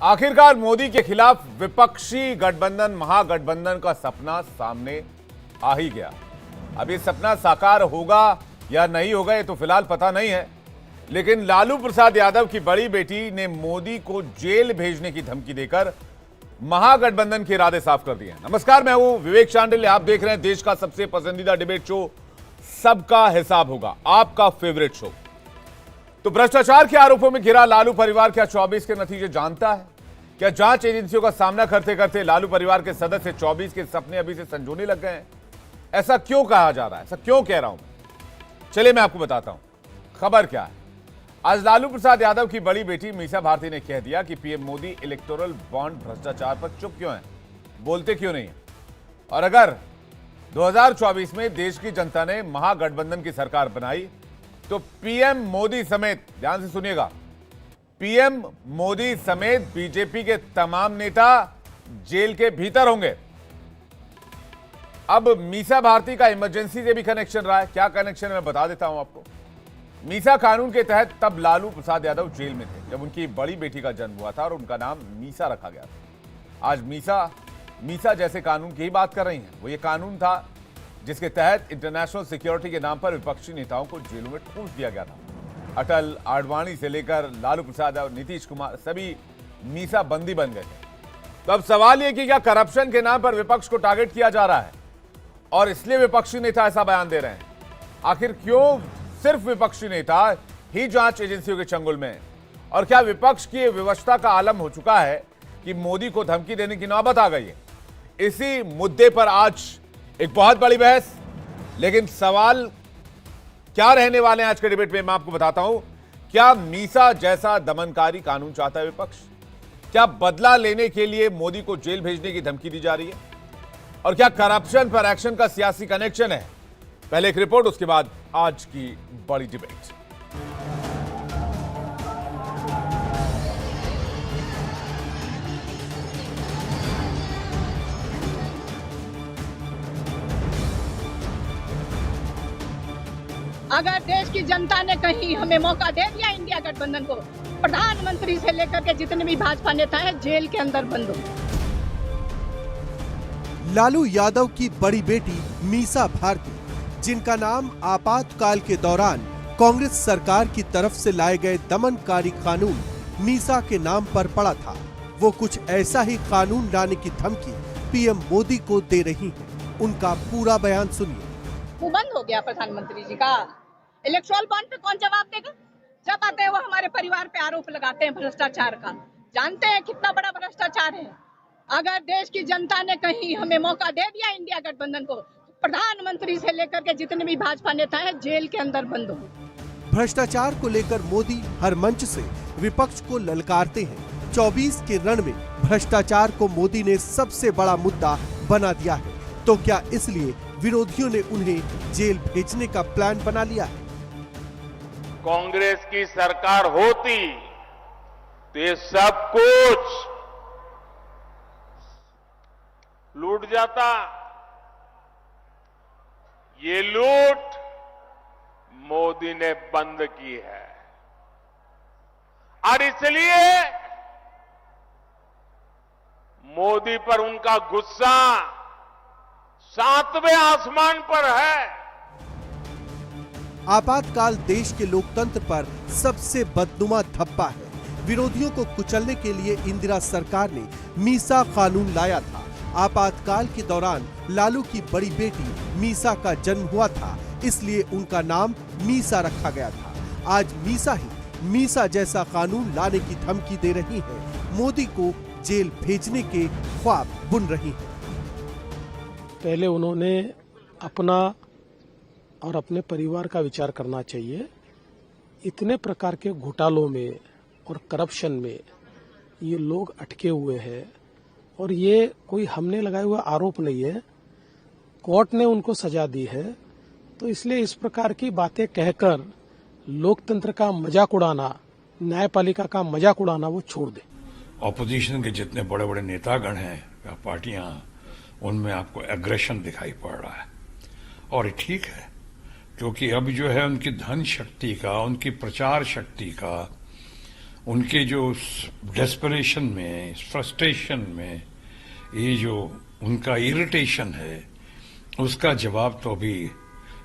आखिरकार मोदी के खिलाफ विपक्षी गठबंधन महागठबंधन का सपना सामने आ ही गया। अब ये सपना साकार होगा या नहीं होगा ये तो फिलहाल पता नहीं है, लेकिन लालू प्रसाद यादव की बड़ी बेटी ने मोदी को जेल भेजने की धमकी देकर महागठबंधन के इरादे साफ कर दिए हैं। नमस्कार, मैं हूं विवेक चांडिल। आप देख रहे हैं देश का सबसे पसंदीदा डिबेट शो सबका हिसाब होगा, आपका फेवरेट शो। तो भ्रष्टाचार के आरोपों में घिरा लालू परिवार क्या 24 के नतीजे जानता है? क्या जांच एजेंसियों का सामना करते करते लालू परिवार के सदस्य 24 के सपने अभी से संजोने लग गए हैं? ऐसा क्यों कहा जा रहा है, ऐसा क्यों कह रहा हूं? चलिए मैं आपको बताता हूं खबर क्या है। आज लालू प्रसाद यादव की बड़ी बेटी मीसा भारती ने कह दिया कि पीएम मोदी इलेक्टोरल बॉन्ड भ्रष्टाचार पर चुप क्यों हैं, बोलते क्यों नहीं है। और अगर 2024 में देश की जनता ने महागठबंधन की सरकार बनाई तो पीएम मोदी समेत, ध्यान से सुनिएगा, पीएम मोदी समेत बीजेपी के तमाम नेता जेल के भीतर होंगे। अब मीसा भारती का इमरजेंसी से भी कनेक्शन रहा है। क्या कनेक्शन है मैं बता देता हूं आपको। मीसा कानून के तहत तब लालू प्रसाद यादव जेल में थे जब उनकी बड़ी बेटी का जन्म हुआ था और उनका नाम मीसा रखा गया था। आज मीसा जैसे कानून की ही बात कर रही हैं। वो ये कानून था जिसके तहत इंटरनेशनल सिक्योरिटी के नाम पर विपक्षी नेताओं को जेलों में ठूंस दिया गया था। अटल, आडवाणी से लेकर लालू प्रसाद और नीतीश कुमार सभी मीसा बंदी बन गए थे। तो अब सवाल यह कि क्या करप्शन के नाम पर विपक्ष को टारगेट किया जा रहा है और इसलिए विपक्षी नेता ऐसा बयान दे रहे हैं? आखिर क्यों सिर्फ विपक्षी नेता ही जांच एजेंसियों के चंगुल में? और क्या विपक्ष की विवशता का आलम हो चुका है कि मोदी को धमकी देने की नौबत आ गई है? इसी मुद्दे पर आज एक बहुत बड़ी बहस, लेकिन सवाल क्या रहने वाले हैं आज के डिबेट में मैं आपको बताता हूं। क्या मीसा जैसा दमनकारी कानून चाहता है विपक्ष? क्या बदला लेने के लिए मोदी को जेल भेजने की धमकी दी जा रही है? और क्या करप्शन पर एक्शन का सियासी कनेक्शन है? पहले एक रिपोर्ट, उसके बाद आज की बड़ी डिबेट। अगर देश की जनता ने कहीं हमें मौका दे दिया इंडिया गठबंधन को, प्रधानमंत्री से लेकर के जितने भी भाजपा नेता हैं जेल के अंदर बंद हो। लालू यादव की बड़ी बेटी मीसा भारती, जिनका नाम आपातकाल के दौरान कांग्रेस सरकार की तरफ से लाए गए दमनकारी कानून मीसा के नाम पर पड़ा था, वो कुछ ऐसा ही कानून लाने की धमकी पीएम मोदी को दे रही हैं। उनका पूरा बयान सुनिए। वो बंद हो गया प्रधानमंत्री जी का। इलेक्टोरल बॉन्ड पे कौन जवाब देगा? जब आते हैं वो हमारे परिवार पे आरोप लगाते हैं भ्रष्टाचार का। जानते हैं कितना बड़ा भ्रष्टाचार है? अगर देश की जनता ने कहीं हमें मौका दे दिया इंडिया गठबंधन को, प्रधानमंत्री से लेकर के जितने भी भाजपा नेता हैं जेल के अंदर बंद हो। भ्रष्टाचार को लेकर मोदी हर मंच से विपक्ष को ललकारते हैं। 24 के रण में भ्रष्टाचार को मोदी ने सबसे बड़ा मुद्दा बना दिया है, तो क्या इसलिए विरोधियों ने उन्हें जेल भेजने का प्लान बना लिया है? कांग्रेस की सरकार होती तो ये सब कुछ लूट जाता। ये लूट मोदी ने बंद की है और इसलिए मोदी पर उनका गुस्सा 7वें आसमान पर है। आपातकाल देश के लोकतंत्र पर सबसे बदनुमा धब्बा है। विरोधियों को कुचलने के लिए इंदिरा सरकार ने मीसा कानून लाया था। आपातकाल के दौरान लालू की बड़ी बेटी मीसा का जन्म हुआ था, इसलिए उनका नाम मीसा रखा गया था। आज मीसा जैसा कानून लाने की धमकी दे रही है, मोदी को जेल भेजने के ख्वाब बुन रही है। पहले उन्होंने अपना और अपने परिवार का विचार करना चाहिए। इतने प्रकार के घोटालों में और करप्शन में ये लोग अटके हुए हैं और ये कोई हमने लगाए हुए आरोप नहीं है, कोर्ट ने उनको सजा दी है। तो इसलिए इस प्रकार की बातें कहकर लोकतंत्र का मजाक उड़ाना, न्यायपालिका का मजाक उड़ाना वो छोड़ दे। ऑपोजिशन के जितने बड़े बड़े नेतागण हैं या पार्टियां, उनमें आपको एग्रेशन दिखाई पड़ रहा है और ठीक है, क्योंकि अब जो है उनकी धन शक्ति का, उनकी प्रचार शक्ति का उनके जो डेस्परेशन में, फ्रस्ट्रेशन में, ये जो उनका इरिटेशन है, उसका जवाब तो अभी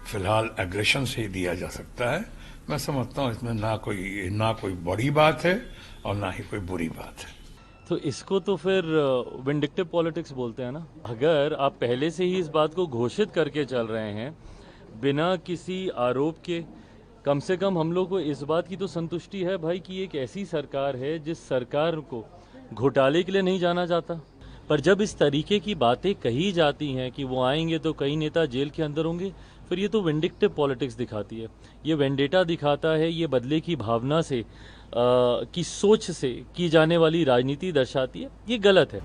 फिलहाल एग्रेशन से ही दिया जा सकता है। मैं समझता हूँ इसमें ना कोई बड़ी बात है और ना ही कोई बुरी बात है। तो इसको तो फिर विंडिक्टिव पॉलिटिक्स बोलते हैं ना। अगर आप पहले से ही इस बात को घोषित करके चल रहे हैं बिना किसी आरोप के, कम से कम हम लोग को इस बात की तो संतुष्टि है भाई कि एक ऐसी सरकार है जिस सरकार को घोटाले के लिए नहीं जाना जाता। पर जब इस तरीके की बातें कही जाती हैं कि वो आएंगे तो कई नेता जेल के अंदर होंगे, फिर ये तो विंडिक्टिव पॉलिटिक्स दिखाती है, ये वेंडेटा दिखाता है, ये बदले की भावना से की सोच से की जाने वाली राजनीति दर्शाती है। ये गलत है।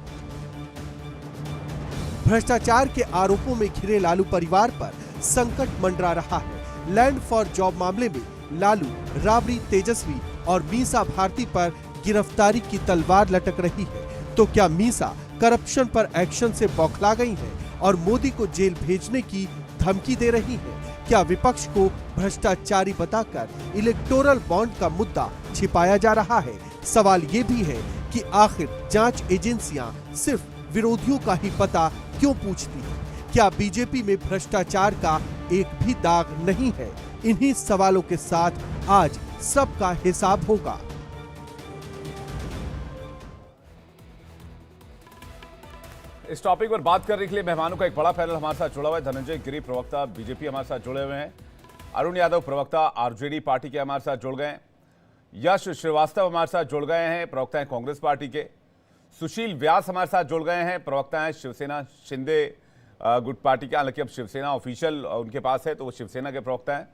भ्रष्टाचार के आरोपों में घिरे लालू परिवार पर संकट मंडरा रहा है। लैंड फॉर जॉब मामले में लालू, राबड़ी तेजस्वी और मीसा भारती पर गिरफ्तारी की तलवार लटक रही है। तो क्या मीसा करप्शन पर एक्शन से बौखला गई है और मोदी को जेल भेजने की धमकी दे रही है? क्या विपक्ष को भ्रष्टाचारी बताकर इलेक्टोरल बॉन्ड का मुद्दा छिपाया जा रहा है? सवाल ये भी है कि आखिर जांच एजेंसियां सिर्फ विरोधियों का ही पता क्यों पूछती हैं? क्या बीजेपी में भ्रष्टाचार का एक भी दाग नहीं है? इन्हीं सवालों के साथ आज सबका हिसाब होगा। इस टॉपिक पर बात करने के लिए मेहमानों का एक बड़ा पैनल हमारे साथ जुड़ा हुआ है। धनंजय गिरी, प्रवक्ता बीजेपी, हमारे साथ जुड़े हुए हैं। अरुण यादव, प्रवक्ता आरजेडी पार्टी के, हमारे साथ जुड़ गए हैं। यश श्रीवास्तव हमारे साथ जुड़ गए हैं, प्रवक्ता हैं कांग्रेस पार्टी के। सुशील व्यास हमारे साथ जुड़ गए हैं, प्रवक्ता हैं शिवसेना शिंदे गुट पार्टी के। हालांकि अब शिवसेना ऑफिशियल उनके पास है तो वो शिवसेना के प्रवक्ता हैं।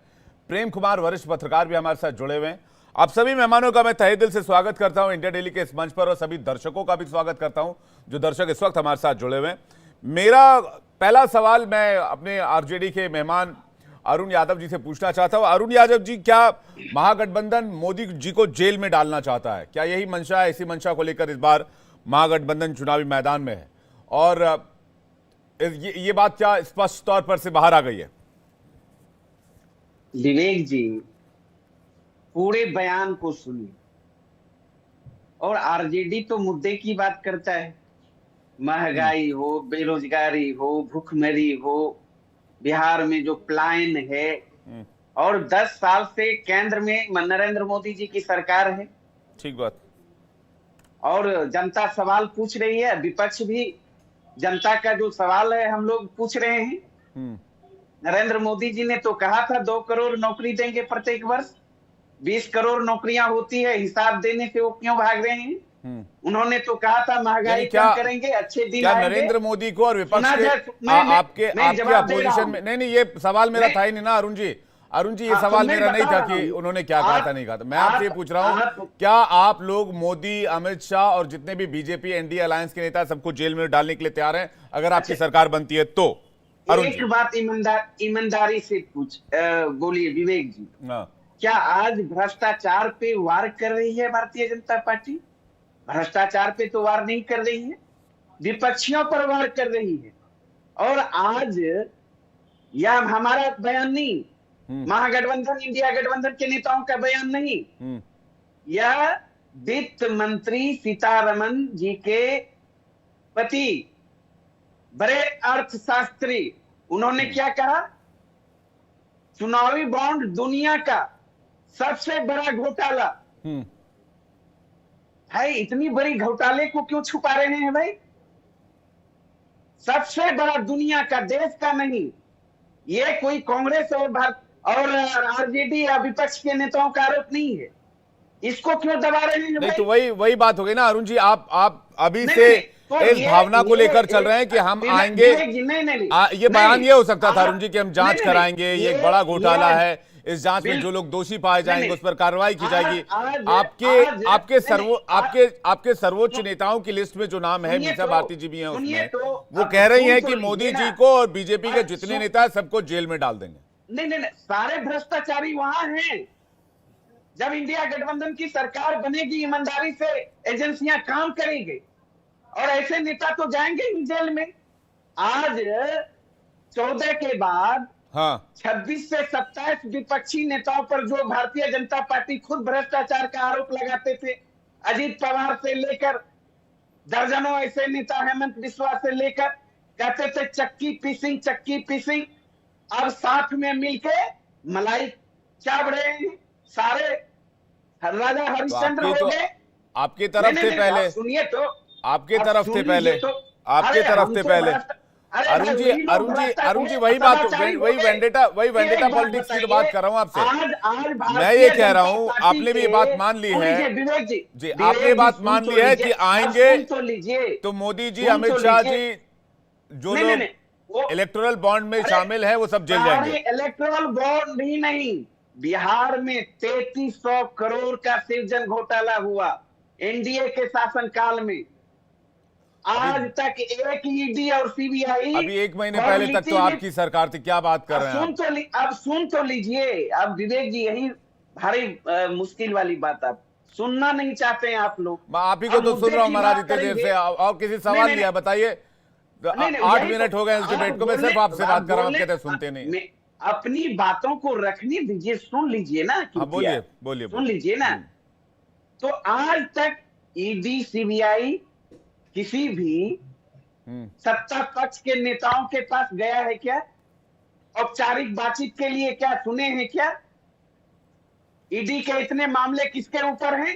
प्रेम कुमार, वरिष्ठ पत्रकार, भी हमारे साथ जुड़े हुए हैं। आप सभी मेहमानों का मैं तहे दिल से स्वागत करता हूं इंडिया डेली के इस मंच पर, और सभी दर्शकों का भी स्वागत करता हूं जो दर्शक इस वक्त हमारे साथ जुड़े हुए हैं। मेरा पहला सवाल मैं अपने आरजेडी के मेहमान अरुण यादव जी से पूछना चाहता हूं। अरुण यादव जी, क्या महागठबंधन मोदी जी को जेल में डालना चाहता है? क्या यही मंशा है? इसी मंशा को लेकर इस बार महागठबंधन चुनावी मैदान में है, और ये बात क्या स्पष्ट तौर पर से बाहर आ गई है? विवेक जी, पूरे बयान को सुनिए। और आरजेडी तो मुद्दे की बात करता है, महंगाई हो, बेरोजगारी हो, भूखमरी हो, बिहार में जो प्लान है, और 10 साल से केंद्र में नरेंद्र मोदी जी की सरकार है। ठीक बात। और जनता सवाल पूछ रही है, विपक्ष भी जनता का जो सवाल है हम लोग पूछ रहे हैं। नरेंद्र मोदी जी ने तो कहा था 2 करोड़ नौकरी देंगे प्रत्येक वर्ष। 20 करोड़ नौकरियां होती है, हिसाब देने से वो क्यों भाग रहे हैं? उन्होंने तो कहा था महंगाई कम करेंगे, अच्छे दिन क्या आएंगे। नरेंद्र मोदी को और विपक्ष के आपके अपोजिशन में, नहीं ये सवाल मेरा था ही नहीं ना अरुण जी। अरुण जी, ये सवाल मेरा नहीं था कि उन्होंने क्या कहा था नहीं कहा था। मैं आपसे ये पूछ रहा हूँ, क्या आप लोग मोदी, अमित शाह और जितने भी बीजेपी एनडीए अलायंस के नेता सबको जेल में डालने के लिए तैयार हैं अगर आपकी सरकार बनती है तो? एक बात ईमानदारी से बोलिए विवेक जी, क्या आज भ्रष्टाचार पे वार कर रही है भारतीय जनता पार्टी? भ्रष्टाचार पे तो वार नहीं कर रही है, विपक्षियों पर वार कर रही है। और आज यह हमारा बयान नहीं, महागठबंधन इंडिया गठबंधन के नेताओं का बयान नहीं, यह वित्त मंत्री सीतारमन जी के पति, बड़े अर्थशास्त्री, उन्होंने क्या कहा? चुनावी बॉन्ड दुनिया का सबसे बड़ा घोटाला है। इतनी बड़ी घोटाले को क्यों छुपा रहे हैं भाई? सबसे बड़ा दुनिया का, देश का नहीं। ये कोई कांग्रेस और आरजेडी या विपक्ष के नेताओं का आरोप नहीं है। इसको क्यों दबा रहे हैं? नहीं तो वही बात हो गई ना अरुण जी। आप अभी से इस भावना को लेकर चल रहे हैं कि हम आएंगे। ये बयान ये हो सकता था अरुण जी कि हम जांच कराएंगे, ये एक बड़ा घोटाला है, इस जांच में जो लोग दोषी पाए जाएंगे उस पर कार्रवाई की जाएगी। आपके सर्वोच्च नेताओं की लिस्ट में जो नाम है, मीसा भारती जी भी हैं उसमें, वो कह रही हैं कि मोदी जी को और बीजेपी के जितने नेता हैं सबको जेल में डाल देंगे। नहीं, सारे भ्रष्टाचारी वहां हैं। जब इंडिया गठबंधन की सरकार बनेगी, ईमानदारी से एजेंसियां काम करेंगी और ऐसे नेता तो जाएंगे ही जेल में। आज 14 के बाद 26 से 27 विपक्षी नेताओं पर जो भारतीय जनता पार्टी खुद भ्रष्टाचार का आरोप लगाते थे, अजीत पवार से लेकर दर्जनों ऐसे नेता, हेमंत बिस्वा से लेकर, कहते थे चक्की पीसिंग। अब साथ में मिलके मलाई चाप रहे हैं सारे। राजा हरिश्चंद्र हो गए। आपकी तरफ से पहले सुनिए तो, आपके तरफ से पहले आपके तरफ से पहले अरुण जी वही वेंडेटा पॉलिटिक्स की तो बात कर रहा हूँ आपसे। मैं ये कह रहा हूँ, आपने भी ये बात मान ली है जी, आपने बात मान ली है कि आएंगे तो मोदी जी, अमित शाह जी, जो लोग इलेक्टोरल बॉन्ड में शामिल है वो सब जेल जाएंगे। इलेक्टोरल बॉन्ड ही नहीं, बिहार में 3300 करोड़ का सृजन घोटाला हुआ एनडीए के शासनकाल में। आज तक एक ईडी और सीबीआई, अभी 1 महीने पहले तक तो आपकी सरकार थी, क्या बात कर रहे हैं अब सुन तो लीजिए। अब विवेक जी, यही भारी मुश्किल वाली बात आप सुनना नहीं चाहते हैं आप लोग। मैं आप ही को तो सुन रहा हूँ महाराज इतने देर से, और किसी सवाल लिया बताइए। 8 मिनट हो गए इस डिबेट को, मैं सिर्फ आपसे बात कर रहा हूँ, आप कहते सुनते नहीं। अपनी बातों को रखने दीजिए, सुन लीजिए ना। बोलिए सुन लीजिए ना। तो आज तक ईडी सीबीआई किसी भी सत्ता पक्ष के नेताओं के पास गया है क्या? औपचारिक बातचीत के लिए क्या सुने हैं क्या? ईडी के इतने मामले किसके ऊपर हैं?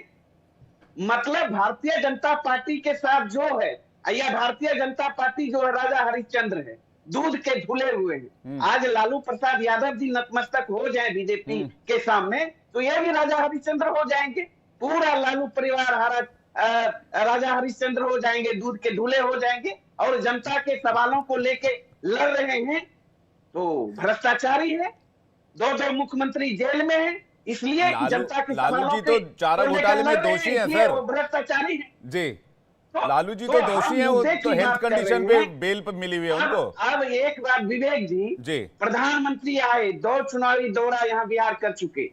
मतलब भारतीय जनता पार्टी के साथ जो है, या भारतीय जनता पार्टी जो है राजा हरिश्चंद्र है, दूध के धुले हुए हैं। आज लालू प्रसाद यादव जी नतमस्तक हो जाए बीजेपी के सामने, तो ये भी राजा हरिश्चंद्र हो जाएंगे। पूरा लालू परिवार राजा हरिश्चंद्र हो जाएंगे, दूध के धुले हो जाएंगे, और जनता के सवालों को लेके लड़ रहे हैं तो भ्रष्टाचारी है। 2 मुख्यमंत्री जेल में हैं, इसलिए जनता के लालू जी तो चारा घोटाले में दोषी हैं सर, भ्रष्टाचारी है जी। लालू जी तो दोषी हैं, वो तो हेल्थ कंडीशन पे बेल पर मिली हुई है उनको। अब एक बार विवेक जी, प्रधानमंत्री आए, 2 चुनावी दौरा यहाँ बिहार कर चुके।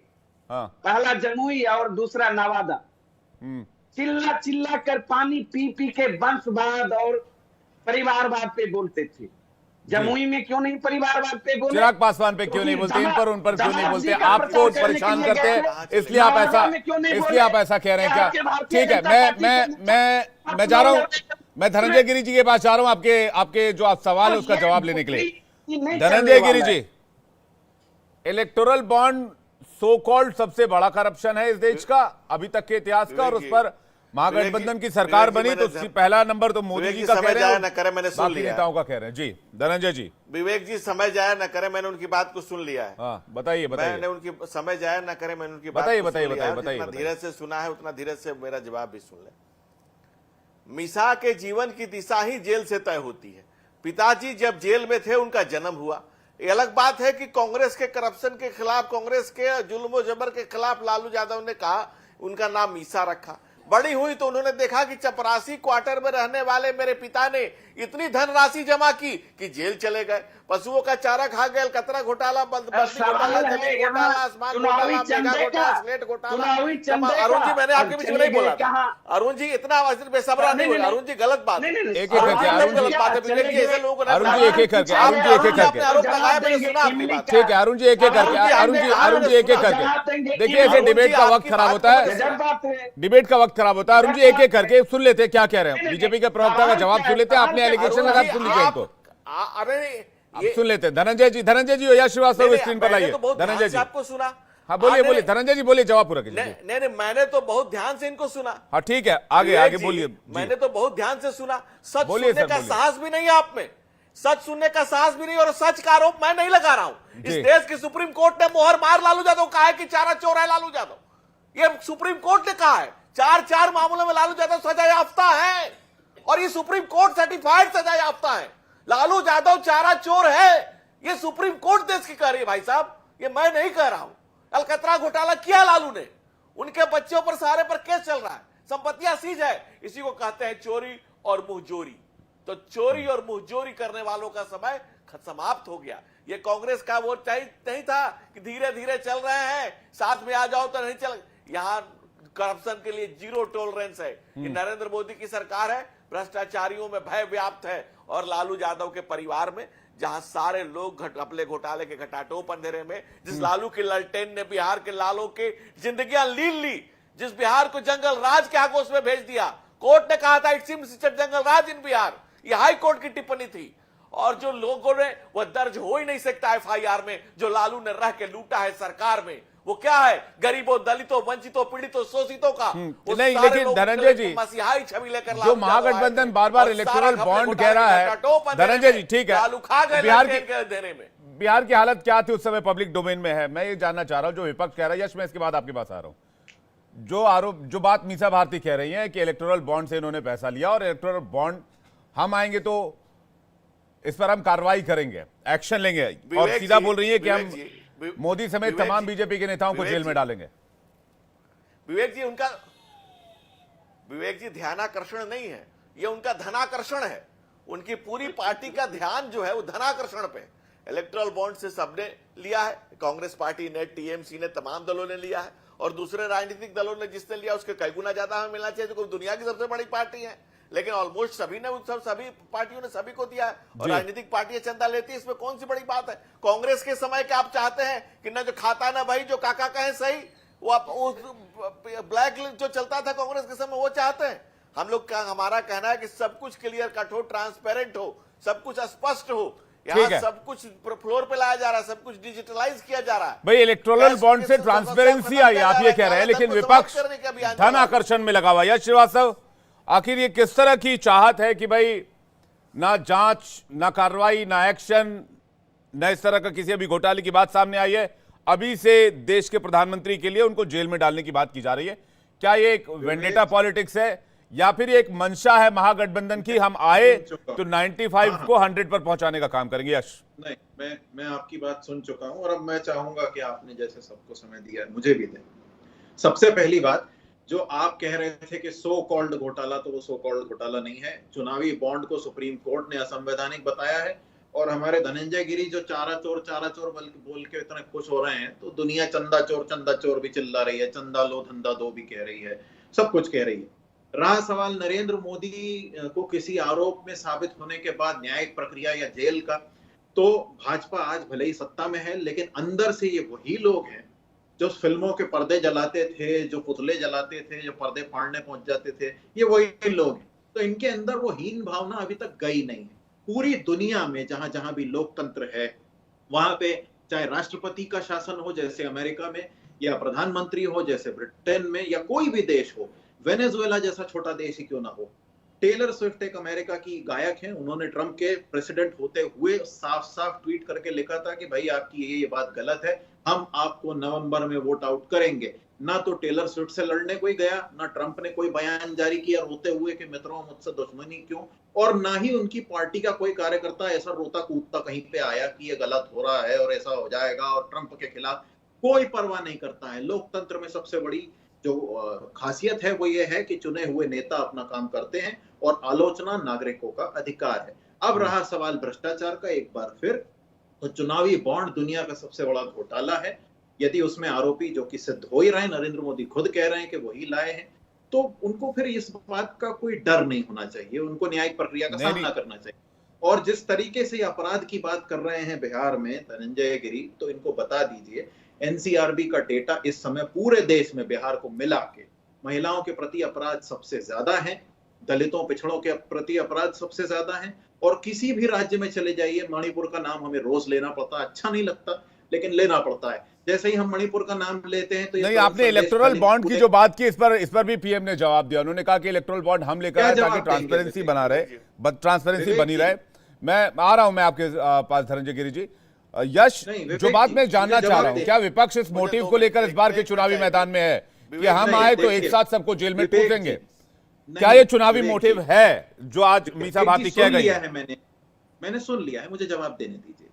पहला जमुई और दूसरा नवादा। चिल्ला कर पानी पी के वंशवाद और परिवारवाद पे बोलते थे। जमुई में क्यों नहीं परिवारवाद पे बोले? चिराग पासवान पे क्यों नहीं बोलते? इन पर उन पर क्यों नहीं बोलते? आपको परेशान करते हैं, इसलिए आप ऐसा कह रहे हैं क्या? ठीक है, मैं जा रहा हूँ, मैं धनंजय गिरी जी के पास जा रहा हूँ, आपके जो आप सवाल है उसका जवाब लेने के लिए। Dhananjay Giri ji, electoral bond so called सबसे बड़ा करप्शन है इस देश का अभी तक के इतिहास का, और उस पर महागठबंधन की सरकार बनी तो पहला नंबर तो मोदी जी का कह रहे हैं, न करे मैंने सुन लिया, नेताओं का कह रहे हैं। जी धनंजय जी। विवेक जी, समय जाया न करे, मैंने उनकी बात को सुन लिया है। बताइए। मैंने उनकी समय जाया न करे, मैंने उनकी बात बताइए। धीरज से सुना है, उतना धीरज से मेरा जवाब भी सुन ले। मीसा के जीवन की दिशा ही जेल से तय होती है। पिताजी जब जेल में थे उनका जन्म हुआ। ये अलग बात है कि कांग्रेस के करप्शन के खिलाफ, कांग्रेस के जुल्म जबर के खिलाफ लालू यादव ने कहा, उनका नाम मीसा रखा। बड़ी हुई तो उन्होंने देखा कि चपरासी क्वार्टर में रहने वाले मेरे पिता ने इतनी धनराशि जमा की कि जेल चले गए। पशुओं का चारा खा गए, कतरा घोटाला, आसमान घोटाला, स्लेट घोटाला। अरुण जी, मैंने आपके बीच में नहीं बोला था। अरुण जी इतना बेसब्रा नहीं बोला। अरुण जी गलत बात है, एक करके अरुण जी एक एक करके आरोप लगाया, मैंने सुना आपकी बात। ठीक है अरुण जी एक एक करके देखिए, ऐसे डिबेट का वक्त खराब होता है, डिबेट का वक्त खराब होता है। अरुण जी एक एक करके सुन लेते हैं क्या कह रहे हैं, बीजेपी के प्रवक्ता का जवाब सुन लेते हैं। आपने एलिगेशन लगा, सुन लीजिए इनको, अरे सुन लेते हैं। धनंजय जी या श्रीवास्तव स्क्रीन पर लाइए। धनंजय जी आपको सुना? हाँ बोलिए धनंजय जी, बोलिए, जवाब पूरा कीजिए। नहीं, मैंने तो बहुत ध्यान से इनको सुना। हाँ ठीक है, आगे बोलिए। मैंने तो बहुत ध्यान से सुना। सच सुनने का साहस भी नहीं है आप में, सच सुनने का साहस भी नहीं, और सच का आरोप मैं नहीं लगा रहा हूं। इस देश की सुप्रीम कोर्ट ने मोहर मार लालू यादव, कहा है कि चारा चोर है लालू यादव। ये सुप्रीम कोर्ट ने कहा है। 4 मामलों में लालू यादव सजा याफ्ता है, और ये सुप्रीम कोर्ट सर्टिफाइड सजा याफ्ता है। लालू यादव चारा चोर है, ये सुप्रीम कोर्ट देश की कह रही है भाई साहब, ये मैं नहीं कह रहा हूं। अलकतरा घोटाला किया लालू ने, उनके बच्चों पर सारे पर केस चल रहा है, संपत्तियां सीज है। इसी को कहते हैं चोरी और मुंहजोरी। तो चोरी और मुंहजोरी करने वालों का समय समाप्त हो गया। ये कांग्रेस का वो नहीं था कि धीरे धीरे चल रहे हैं, साथ में आ जाओ तो नहीं चल। यहां करप्शन के लिए 0 टॉलरेंस है। ये नरेंद्र मोदी की सरकार है, भ्रष्टाचारियों में भय व्याप्त है, और लालू यादव के परिवार में, जहां सारे लोग अपने घोटाले के घटाटोप अंधेरे में, जिस लालू की ललटेन ने बिहार के लालों के जिंदगियां लीन ली, जिस बिहार को जंगल राज के आगोश में भेज दिया। कोर्ट ने कहा था इट सीम्स इट्स जंगल राज इन बिहार, ये हाई कोर्ट की टिप्पणी थी। और जो लोगों ने वह दर्ज हो ही नहीं सकता एफआईआर में, जो लालू ने रह के लूटा है सरकार में, वो क्या है? गरीबों, दलितों, वंचितों, पीड़ितों, शोषितों का नहीं, लेकिन धनंजय जी मसीहाई छवि लेकर जो महागठबंधन बार बार इलेक्टोरल बॉन्ड कह रहा है, धनंजय जी ठीक है, लालू खा गए देने में। बिहार की हालत क्या थी उस समय पब्लिक डोमेन में है। मैं ये जानना चाह रहा हूं जो विपक्ष कह रहा है, यश मैं इसके बाद आपके पास आ रहा हूं। जो आरोप, जो बात मीसा भारती कह रही है कि इलेक्टोरल बॉन्ड से इन्होंने पैसा लिया और इलेक्टोरल बॉन्ड हम आएंगे तो इस पर हम कार्रवाई करेंगे, एक्शन लेंगे, और सीधा बोल रही है कि हम मोदी समेत तमाम बीजेपी के नेताओं को जेल में डालेंगे। विवेक जी ध्यानाकर्षण नहीं है, ये उनका धनाकर्षण है। उनकी पूरी पार्टी का ध्यान जो है वो धनाकर्षण पे। इलेक्टोरल बॉन्ड से सबने लिया है, कांग्रेस पार्टी ने, टीएमसी ने, तमाम दलों ने लिया है, और दूसरे राजनीतिक दलों ने जिसने लिया उसके कई गुना ज्यादा हमें मिलना चाहिए, जो दुनिया की सबसे बड़ी पार्टी है। लेकिन ऑलमोस्ट सभी ने, सभी पार्टियों ने सभी को दिया है, और राजनीतिक पार्टियां चंदा लेती है, इसमें कौन सी बड़ी बात है? कांग्रेस के समय के आप चाहते हैं कि ना जो खाता ना भाई, जो काका कहे सही, वो आप ब्लैक जो चलता था कांग्रेस के समय वो चाहते हैं। हम लोग का, हमारा कहना है कि सब कुछ क्लियर कट हो, ट्रांसपेरेंट हो, सब कुछ स्पष्ट हो। यहाँ सब कुछ फ्लोर पे लाया जा रहा है, सब कुछ डिजिटलाइज किया जा रहा है। भाई इलेक्टोरल बॉन्ड से ट्रांसपेरेंसी आई, आप ये कह रहे हैं, लेकिन विपक्ष धन आकर्षण में लगा हुआ। यश श्रीवास्तव, आखिर ये किस तरह की चाहत है कि भाई ना जांच, ना कार्रवाई, ना एक्शन, न इस तरह का किसी अभी घोटाले की बात सामने आई है, अभी से देश के प्रधानमंत्री के लिए उनको जेल में डालने की बात की जा रही है। क्या ये एक वेंडेटा पॉलिटिक्स है या फिर एक मंशा है महागठबंधन की, हम आए तो 95 को 100 पर पहुंचाने का काम करेंगे? यश नहीं, मैं आपकी बात सुन चुका हूं, और अब मैं चाहूंगा कि आपने जैसे सबको समय दिया मुझे भी दे। सबसे पहली बात, जो आप कह रहे थे कि सो कॉल्ड घोटाला, तो वो सो कॉल्ड घोटाला नहीं है। चुनावी बॉन्ड को सुप्रीम कोर्ट ने असंवैधानिक बताया है, और हमारे धनंजय गिरी जो चारा चोर बोल के इतने खुश हो रहे हैं, तो दुनिया चंदा चोर भी चिल्ला रही है, चंदा लो धंधा दो भी कह रही है, सब कुछ कह रही है। रहा सवाल नरेंद्र मोदी को किसी आरोप में साबित होने के बाद न्यायिक प्रक्रिया या जेल का, तो भाजपा आज भले ही सत्ता में है, लेकिन अंदर से ये वही लोग हैं जो फिल्मों के पर्दे जलाते थे, जो पुतले जलाते थे, जो पर्दे फाड़ने पहुंच जाते थे, ये वही लोग हैं। तो इनके अंदर वो हीन भावना अभी तक गई नहीं है। पूरी दुनिया में जहां जहां भी लोकतंत्र है, वहां पे चाहे राष्ट्रपति का शासन हो जैसे अमेरिका में, या प्रधानमंत्री हो जैसे ब्रिटेन में, या कोई भी देश हो, वेनेजुएला जैसा छोटा देश ही क्यों ना हो। टेलर स्विफ्ट एक अमेरिका की गायक हैं, उन्होंने ट्रंप के प्रेसिडेंट होते हुए साफ साफ ट्वीट करके लिखा था कि भाई आपकी ये बात गलत है, हम आपको नवंबर में वोट आउट करेंगे। ना तो टेलर स्विफ्ट से लड़ने कोई गया, ना ट्रंप ने कोई बयान जारी किया रोते हुए कि मित्रों मुझसे दुश्मनी क्यों, और ना ही उनकी पार्टी का कोई कार्यकर्ता ऐसा रोता कूदता कहीं पे आया कि ये गलत हो रहा है और ऐसा हो जाएगा, और ट्रंप के खिलाफ कोई परवाह नहीं करता है। लोकतंत्र में सबसे बड़ी जो खासियत है वो ये है कि चुने हुए नेता अपना काम करते हैं, और आलोचना नागरिकों का अधिकार है। अब रहा सवाल भ्रष्टाचार का एक बार फिर, तो चुनावी बॉन्ड दुनिया का सबसे बड़ा घोटाला है। यदि उसमें आरोपी, जो कि सिद्ध हो ही रहे हैं, नरेंद्र मोदी खुद कह रहे हैं कि वही लाए हैं, तो उनको फिर इस बात का कोई डर नहीं होना चाहिए, उनको न्यायिक प्रक्रिया का सामना करना चाहिए। और जिस तरीके से अपराध की बात कर रहे हैं बिहार में धनंजय गिरी, तो इनको बता दीजिए एनसीआरबी का डेटा इस समय पूरे देश में बिहार को मिला के महिलाओं के प्रति अपराध सबसे ज्यादा है, दलितों पिछड़ों के प्रति अपराध सबसे ज्यादा है। और किसी भी राज्य में चले जाइए, मणिपुर का नाम हमें रोज लेना पड़ता, अच्छा नहीं लगता लेकिन लेना पड़ता है। जैसे ही हम मणिपुर का नाम लेते हैं तो नहीं, आपने इलेक्टोरल बॉन्ड की जो बात की, इस पर भी पीएम ने जवाब दिया। उन्होंने कहा कि इलेक्टोरल बॉन्ड हम लेकर आए ताकि ट्रांसपेरेंसी बना रहे, ट्रांसपेरेंसी बनी रहे। मैं आ रहा हूं, मैं आपके पास धनंजय गिरी जी। यश, जो बात मैं जानना चाह रहा हूं, क्या विपक्ष इस मोटिव को लेकर इस बार के चुनावी मैदान में है कि हम आए तो एक साथ सबको जेल में ठूसेंगे? क्या ये चुनावी मोटिव है जो आज मीसा भारती कह गई है? मैंने सुन लिया है, मुझे जवाब देने दीजिए।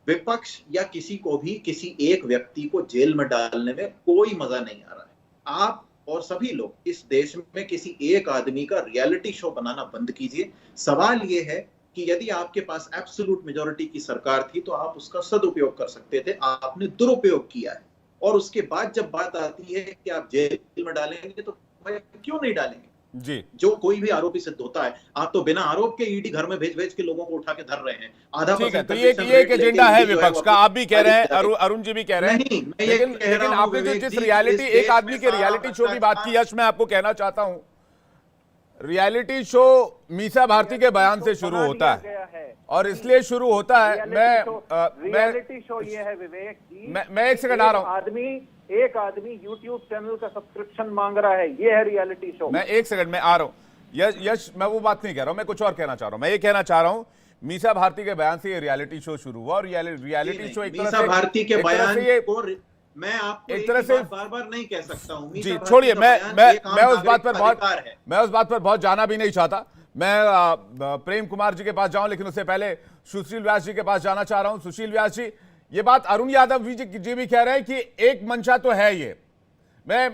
विपक्ष या किसी को भी किसी एक व्यक्ति को जेल में डालने में कोई मजा नहीं आ रहा है। आप और सभी लोग इस देश में किसी एक आदमी का रियलिटी शो बनाना बंद कीजिए। सवाल यह है कि यदि आपके पास एब्सोल्यूट मेजॉरिटी की सरकार थी तो आप उसका सदुपयोग कर सकते थे, आपने दुरुपयोग किया है। और उसके बाद जब बात आती है कि आप जेल में डालेंगे, तो क्यों नहीं डालेंगे? जी। जो कोई भी आरोपी सिद्ध होता है, आप तो बिना आरोप के ईडी घर में भेज के लोगों को उठा के धर रहे हैं। आधा ठीक है, तो % ये एक एजेंडा है विपक्ष का, आप भी कह रहे हैं, अरुण जी भी कह रहे हैं। नहीं, मैं ये कह रहा लेकिन हूं आपने जो विवेक जिस जी, रियलिटी, इस एक देश आदमी में के सारा रियलिटी शो की बात की, भ्रष्टाचार- यश मैं आपको कहना चाहता हूं, रियलिटी शो मीसा भारती के बयान से शुरू होता है और इसलिए शुरू होता है। रियलिटी शो ये है विवेक जी, मैं एक सेकंड आ रहा हूं। एक आदमी YouTube चैनल का सब्सक्रिप्शन मांग रहा है, ये है रियलिटी शो। मैं एक सेकंड में आ रहा हूं। यश मैं वो बात नहीं कह रहा हूं, मैं कुछ और कहना चाह रहा हूं। मैं ये कहना चाह रहा हूं, मीसा भारती के बयान से ये रियलिटी शो शुरू हुआ और रियलिटी शो एक तरह से, भारती के बयान को मैं आपको एक तरह से बार-बार नहीं कह सकता हूं। जी छोड़िए, मैं उस बात पर बहुत जाना भी नहीं चाहता। मैं प्रेम कुमार जी के पास जाऊं, लेकिन उससे पहले सुशील व्यास जी के पास जाना चाह रहा हूं। सुशील व्यास जी, ये बात अरुण यादव जी भी कह रहे हैं कि एक मंशा तो है ये। मैं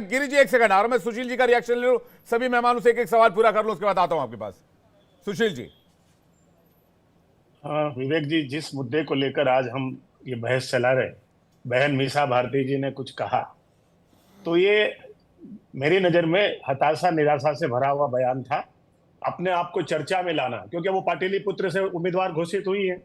गिरी जी एक सेकंड आ रहा हूं, मैं सुशील जी का रिएक्शन ले लूं, सभी मेहमानों से एक एक सवाल पूरा कर लूं, उसके बाद आता हूं आपके पास। सुशील जी। हाँ विवेक जी, जिस मुद्दे को लेकर आज हम ये बहस चला रहे, बहन मीसा भारती जी ने कुछ कहा, तो ये मेरी नजर में हताशा निराशा से भरा हुआ बयान था। अपने आप को चर्चा में लाना, क्योंकि वो पाटलिपुत्र से उम्मीदवार घोषित हुई है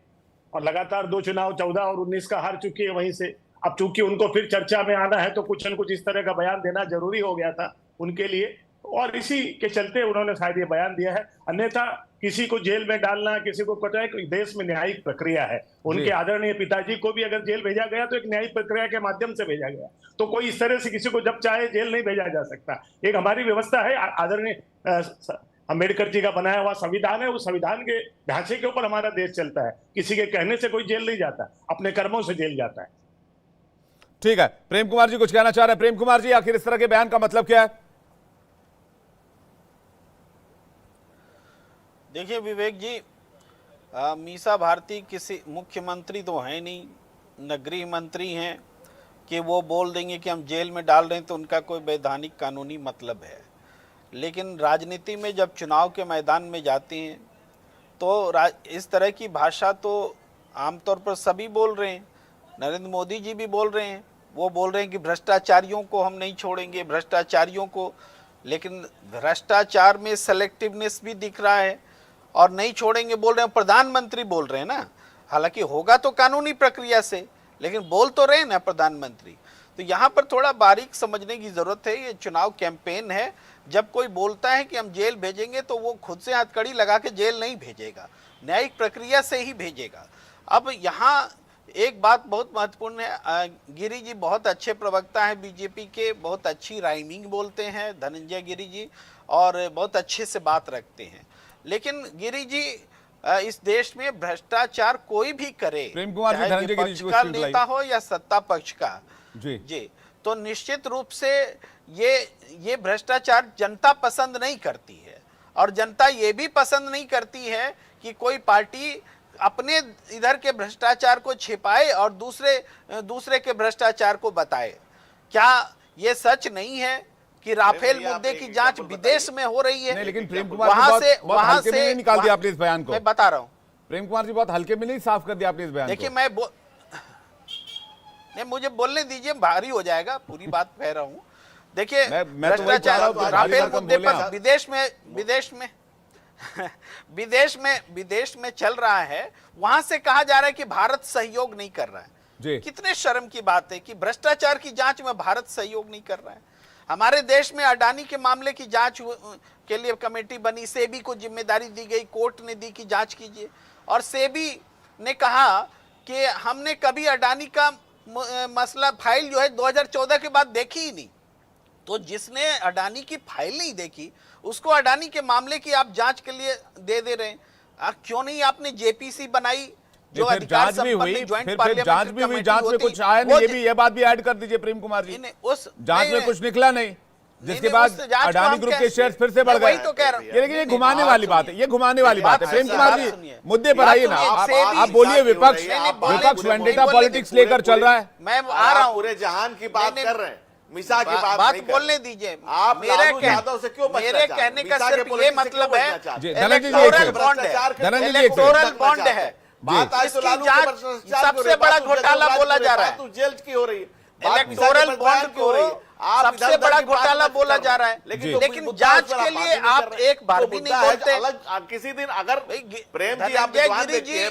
और लगातार 2 चुनाव 14 और 19 का हार चुकी है वहीं से। अब चूंकि उनको फिर चर्चा में आना है तो कुछ न कुछ इस तरह का बयान देना जरूरी हो गया था उनके लिए, और इसी के चलते उन्होंने शायद ये बयान दिया है। अन्यथा किसी को जेल में डालना, किसी को पता है देश में न्यायिक प्रक्रिया है। उनके आदरणीय पिताजी को भी अगर जेल भेजा गया तो एक न्यायिक प्रक्रिया के माध्यम से भेजा गया, तो कोई इस तरह से किसी को जब चाहे जेल नहीं भेजा जा सकता। एक हमारी व्यवस्था है, आदरणीय अम्बेडकर जी का बनाया हुआ संविधान है, उस संविधान के ढांचे के ऊपर हमारा देश चलता है। किसी के कहने से कोई जेल नहीं जाता, अपने कर्मों से जेल जाता है। ठीक है, प्रेम कुमार जी कुछ कहना चाह रहे हैं। प्रेम कुमार जी, आखिर इस तरह के बयान का मतलब क्या है? देखिए विवेक जी, मीसा भारती किसी मुख्यमंत्री तो है नहीं, न गृह मंत्री हैं कि वो बोल देंगे कि हम जेल में डाल रहे हैं तो उनका कोई वैधानिक कानूनी मतलब है। लेकिन राजनीति में जब चुनाव के मैदान में जाते हैं तो इस तरह की भाषा तो आमतौर पर सभी बोल रहे हैं। नरेंद्र मोदी जी भी बोल रहे हैं, वो बोल रहे हैं कि भ्रष्टाचारियों को हम नहीं छोड़ेंगे, भ्रष्टाचारियों को। लेकिन भ्रष्टाचार में सेलेक्टिवनेस भी दिख रहा है और नहीं छोड़ेंगे बोल रहे हैं, प्रधानमंत्री बोल रहे हैं ना। हालांकि होगा तो कानूनी प्रक्रिया से, लेकिन बोल तो रहे हैं ना प्रधानमंत्री। तो यहाँ पर थोड़ा बारीक समझने की जरूरत है। ये चुनाव कैंपेन है, जब कोई बोलता है कि हम जेल भेजेंगे तो वो खुद से हथकड़ी लगा के जेल नहीं भेजेगा, न्यायिक प्रक्रिया से ही भेजेगा। अब यहाँ एक बात बहुत महत्वपूर्ण है, गिरी जी बहुत अच्छे प्रवक्ता हैं बीजेपी के, बहुत अच्छी राइमिंग बोलते हैं धनंजय गिरी जी, और बहुत अच्छे से बात रखते हैं। लेकिन गिरी जी, इस देश में भ्रष्टाचार कोई भी करे, चाहे विपक्ष का नेता हो या सत्ता पक्ष का, जी, तो निश्चित रूप से ये भ्रष्टाचार जनता पसंद नहीं करती है। और जनता ये भी पसंद नहीं करती है कि कोई पार्टी अपने इधर के भ्रष्टाचार को छिपाए और दूसरे के भ्रष्टाचार को बताए। क्या ये सच नहीं है कि राफेल मुद्दे की जांच विदेश में हो रही है? नहीं, लेकिन प्रेम कुमार जी वहां से निकाल दिया आपने इस बयान को। मैं बता रहा हूं, प्रेम कुमार जी बहुत हल्के में नहीं साफ कर दिया आपने इस बयान को। देखिए नहीं, मुझे बोलने दीजिए, भारी हो जाएगा, पूरी बात कह रहा हूं। देखिए भ्रष्टाचार राफेल मुद्दे पर विदेश में चल रहा है, वहां से कहा जा रहा है कि भारत सहयोग नहीं कर रहा है। कितने शर्म की बात है कि भ्रष्टाचार की जांच में भारत सहयोग नहीं कर रहा है। हमारे देश में अडानी के मामले की जांच के लिए कमेटी बनी, सेबी को जिम्मेदारी दी गई, कोर्ट ने दी कि जांच कीजिए, और सेबी ने कहा कि हमने कभी अडानी का मसला फाइल जो है 2014 के बाद देखी ही नहीं। तो जिसने अडानी की फाइल नहीं देखी उसको अडानी के मामले की आप जांच के लिए दे रहे हैं। क्यों नहीं आपने जेपीसी बनाई जो जांच भी हुई, फिर जांच भी हुई, जांच में कुछ आया नहीं, ये बात भी ऐड कर दीजिए प्रेम कुमार जी। उस जांच में कुछ निकला नहीं, जिसके बाद अडानी ग्रुप के शेयर फिर से बढ़ गए। तो कह रहा हूं, लेकिन ये घुमाने वाली बात है, ये घुमाने वाली बात है। प्रेम कुमार जी मुद्दे पर आइए ना, आप बोलिए। विपक्ष वेंडेटा पॉलिटिक्स लेकर चल रहा है। मैं आ रहा हूं, पूरे जहान की बात कर रहे हैं, मिसा की बात बोलने दीजिए। आप मेरे कहने का सिर्फ ये मतलब है, इलेक्टोरल बॉन्ड है, सबसे बड़ा घोटाला बोला जा रहा है। जेल की हो रही है, इलेक्टोरल बॉन्ड को आप सबसे बड़ा घोटाला बोला जा रहा है, लेकिन जांच के लिए आप एक बार भी नहीं बोलते। अलग किसी दिन अगर प्रेम जी आप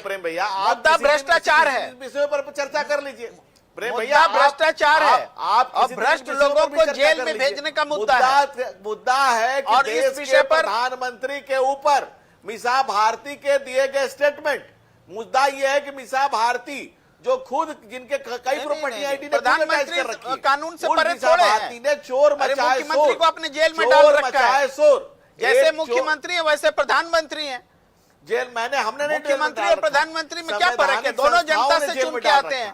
प्रेम भैया मुद्दा भ्रष्टाचार है, विषय पर चर्चा कर लीजिए। प्रेम भैया भ्रष्टाचार है, आप और भ्रष्ट लोगों को जेल में भेजने का मुद्दा है कि और इस विषय पर प्रधानमंत्री के ऊपर मीसा भारती के दिए गए स्टेटमेंट, मुद्दा यह है कि मीसा भारती जो खुद जिनके कई प्रॉपर्टी आईडी प्रधानमंत्री कानून से परे थोड़े भारती ने चोर मचाए, मुख्यमंत्री को अपने जेल में डाल रखा है। जैसे मुख्यमंत्री है वैसे प्रधानमंत्री है जेल। हमने नहीं, मुख्यमंत्री और प्रधानमंत्री में क्या फर्क है? दोनों जनता से चुन के आते हैं।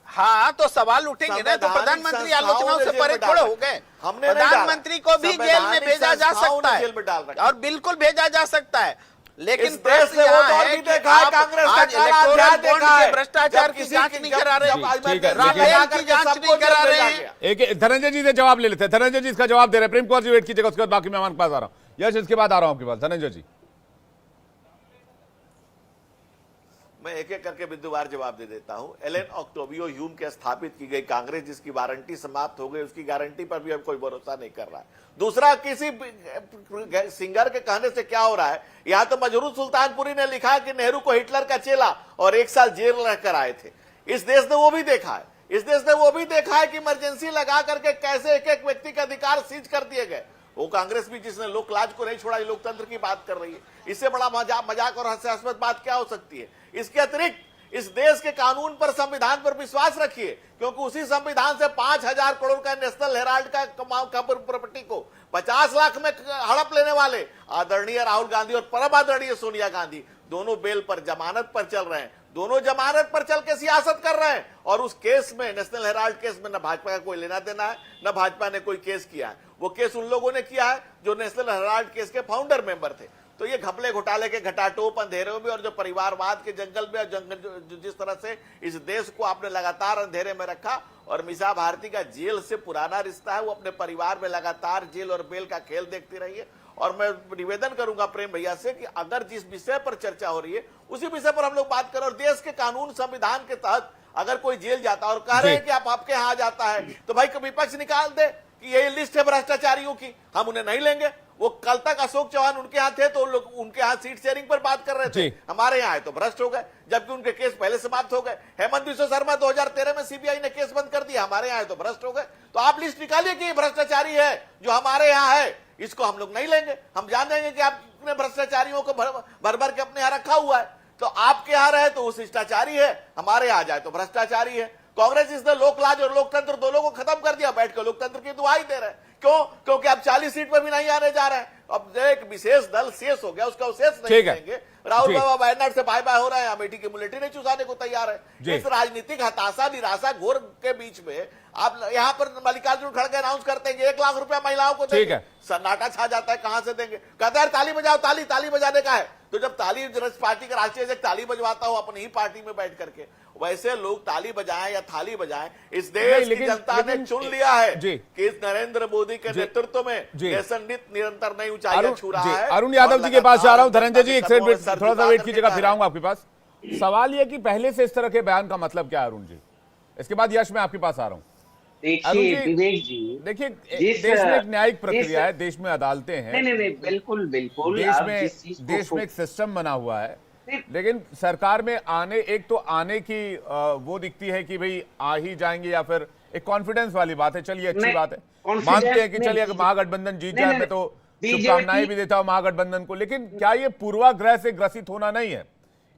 हाँ तो सवाल उठेंगे ना, तो प्रधानमंत्री आलोचनाओं से परे थोड़े हो गए। प्रधानमंत्री को भी जेल में भेजा जा सकता है और बिल्कुल भेजा जा सकता है, लेकिन प्रश्न यहाँ है कि आप आज इलेक्टोरल बॉन्ड के भ्रष्टाचार की जांच नहीं करा रहे, राफेल की जांच नहीं करा रहे हैं। एक धनंजय जी से जवाब ले लेते हैं। धनंजय जी इसका जवाब दे रहे हैं। प्रेम कुमार जी वेट कीजिएगा, उसके बाद बाकी मेहमान के पास आ रहा हूँ। यश इसके बाद आ रहा हूँ आपके पास। धनंजय जी मैं एक एक करके बिंदुवार जवाब दे देता हूं। एलन ऑक्टोवियो ह्यूम के स्थापित की गई कांग्रेस जिसकी वारंटी समाप्त हो गई, उसकी गारंटी पर भी अब कोई भरोसा नहीं कर रहा है। दूसरा, किसी सिंगर के कहने से क्या हो रहा है, यहां तो मजरूर सुल्तानपुरी ने लिखा कि नेहरू को हिटलर का चेला और 1 साल जेल रहकर आए थे। इस देश ने वो भी देखा है। इस देश ने वो भी देखा है कि इमरजेंसी लगा करके कैसे एक एक व्यक्ति के अधिकार सीज कर दिए गए। वो कांग्रेस भी जिसने लोकलाज को नहीं छोड़ा, लोकतंत्र की बात कर रही है। इससे बड़ा मजाक और हास्यास्पद बात क्या हो सकती है? इसके अतिरिक्त इस देश के कानून पर, संविधान पर विश्वास रखिए, क्योंकि उसी संविधान से 5,000 करोड़ का नेशनल हेराल्ड का प्रॉपर्टी को 50 लाख में हड़प लेने वाले आदरणीय राहुल गांधी और परम आदरणीय सोनिया गांधी दोनों बेल पर, जमानत पर चल रहे हैं। दोनों जमानत पर चल के सियासत कर रहे हैं। और उस केस में, नेशनल हेराल्ड केस में, न भाजपा का कोई लेना देना है, न भाजपा ने कोई केस किया है। वो केस उन लोगों ने किया है जो नेशनल हेराल्ड केस के फाउंडर मेंबर थे। तो ये घपले घोटाले के घटाटोप अंधेरों में और जो परिवारवाद के जंगल में जिस तरह से इस देश को आपने लगातार अंधेरे में रखा, और मीसा भारती का जेल से पुराना रिश्ता है, वो अपने परिवार में लगातार जेल और बेल का खेल देखती रही है। और मैं निवेदन करूंगा प्रेम भैया से कि अगर जिस विषय पर चर्चा हो रही है उसी विषय पर हम लोग बात करें। और देश के कानून संविधान के तहत अगर कोई जेल जाता है और कह रहे हैं कि आप आपके यहाँ जाता है, तो भाई विपक्ष निकाल दे कि ये लिस्ट है भ्रष्टाचारियों की, हम उन्हें नहीं लेंगे। वो कल तक अशोक चौहान उनके यहाँ थे तो लोग उनके यहाँ सीट शेयरिंग पर बात कर रहे थे, हमारे यहाँ आए तो भ्रष्ट हो गए, जबकि उनके केस पहले समाप्त हो गए। हेमंत बिश्व शर्मा 2013 में सीबीआई ने केस बंद कर दिया, हमारे यहाँ आए तो भ्रष्ट हो गए। तो आप लिस्ट निकालिए कि ये भ्रष्टाचारी है जो हमारे यहाँ है, इसको हम लोग नहीं लेंगे। हम जान देंगे कि आपने भ्रष्टाचारियों को भर भर के अपने यहाँ रखा हुआ है। तो आपके यहाँ रहे तो वो शिष्टाचारी है, हमारे यहाँ जाए तो भ्रष्टाचारी है। कांग्रेस इसने लोकलाज और लोकतंत्र दोनों को खत्म कर दिया, बैठ कर लोकतंत्र की दुहाई दे रहे हैं। क्यों? क्योंकि आप 40 सीट पर भी नहीं आने जा रहे हैं। अब एक विशेष दल शेष हो गया, उसका शेष नहीं देंगे। राहुल बाबा वायनाड से बाय बाय हो रहे हैं, अमेठी की मुलेठी नहीं चुसाने को तैयार है। इस राजनीतिक हताशा, निराशा, घोर के बीच में आप यहाँ पर मल्लिकार्जुन खड़गे अनाउंस करते हैं 1 लाख रुपया महिलाओं को देंगे, सन्नाटा छा जाता है, कहां से देंगे? कहते हैं ताली बजाओ, ताली बजाने का है। तो जब ताली पार्टी का राष्ट्रीय अध्यक्ष ताली बजवाता हो अपनी ही पार्टी में बैठ करके, वैसे लोग ताली बजाएं या थाली बजाएं। इस देश की जनता ने चुन लिया है कि इस नरेंद्र मोदी के नेतृत्व में देश निरंतर नई ऊंचाइयां छू रहा है। अरुण यादव जी के पास जा रहा हूं। धनंजय जी थोड़ा सा वेट कीजिएगा, फिर आऊंगा आपके पास। सवाल यह कि पहले से इस तरह के बयान का मतलब क्या है अरुण जी? इसके बाद यश मैं आपके पास आ रहा हूं। देखिए विवेक जी, देखिए देश में एक न्यायिक प्रक्रिया है, देश में अदालतें हैं। नहीं, बिल्कुल देश में एक सिस्टम बना हुआ है, लेकिन सरकार में एक तो आने की वो दिखती है कि भाई आ ही जाएंगे, या फिर एक कॉन्फिडेंस वाली बात है। चलिए अच्छी बात है, मानते हैं कि चलिए अगर महागठबंधन जीत जाए, मैं तो शुभकामनाएं भी देता हूं महागठबंधन को। लेकिन क्या ये पूर्वाग्रह से ग्रसित होना नहीं है?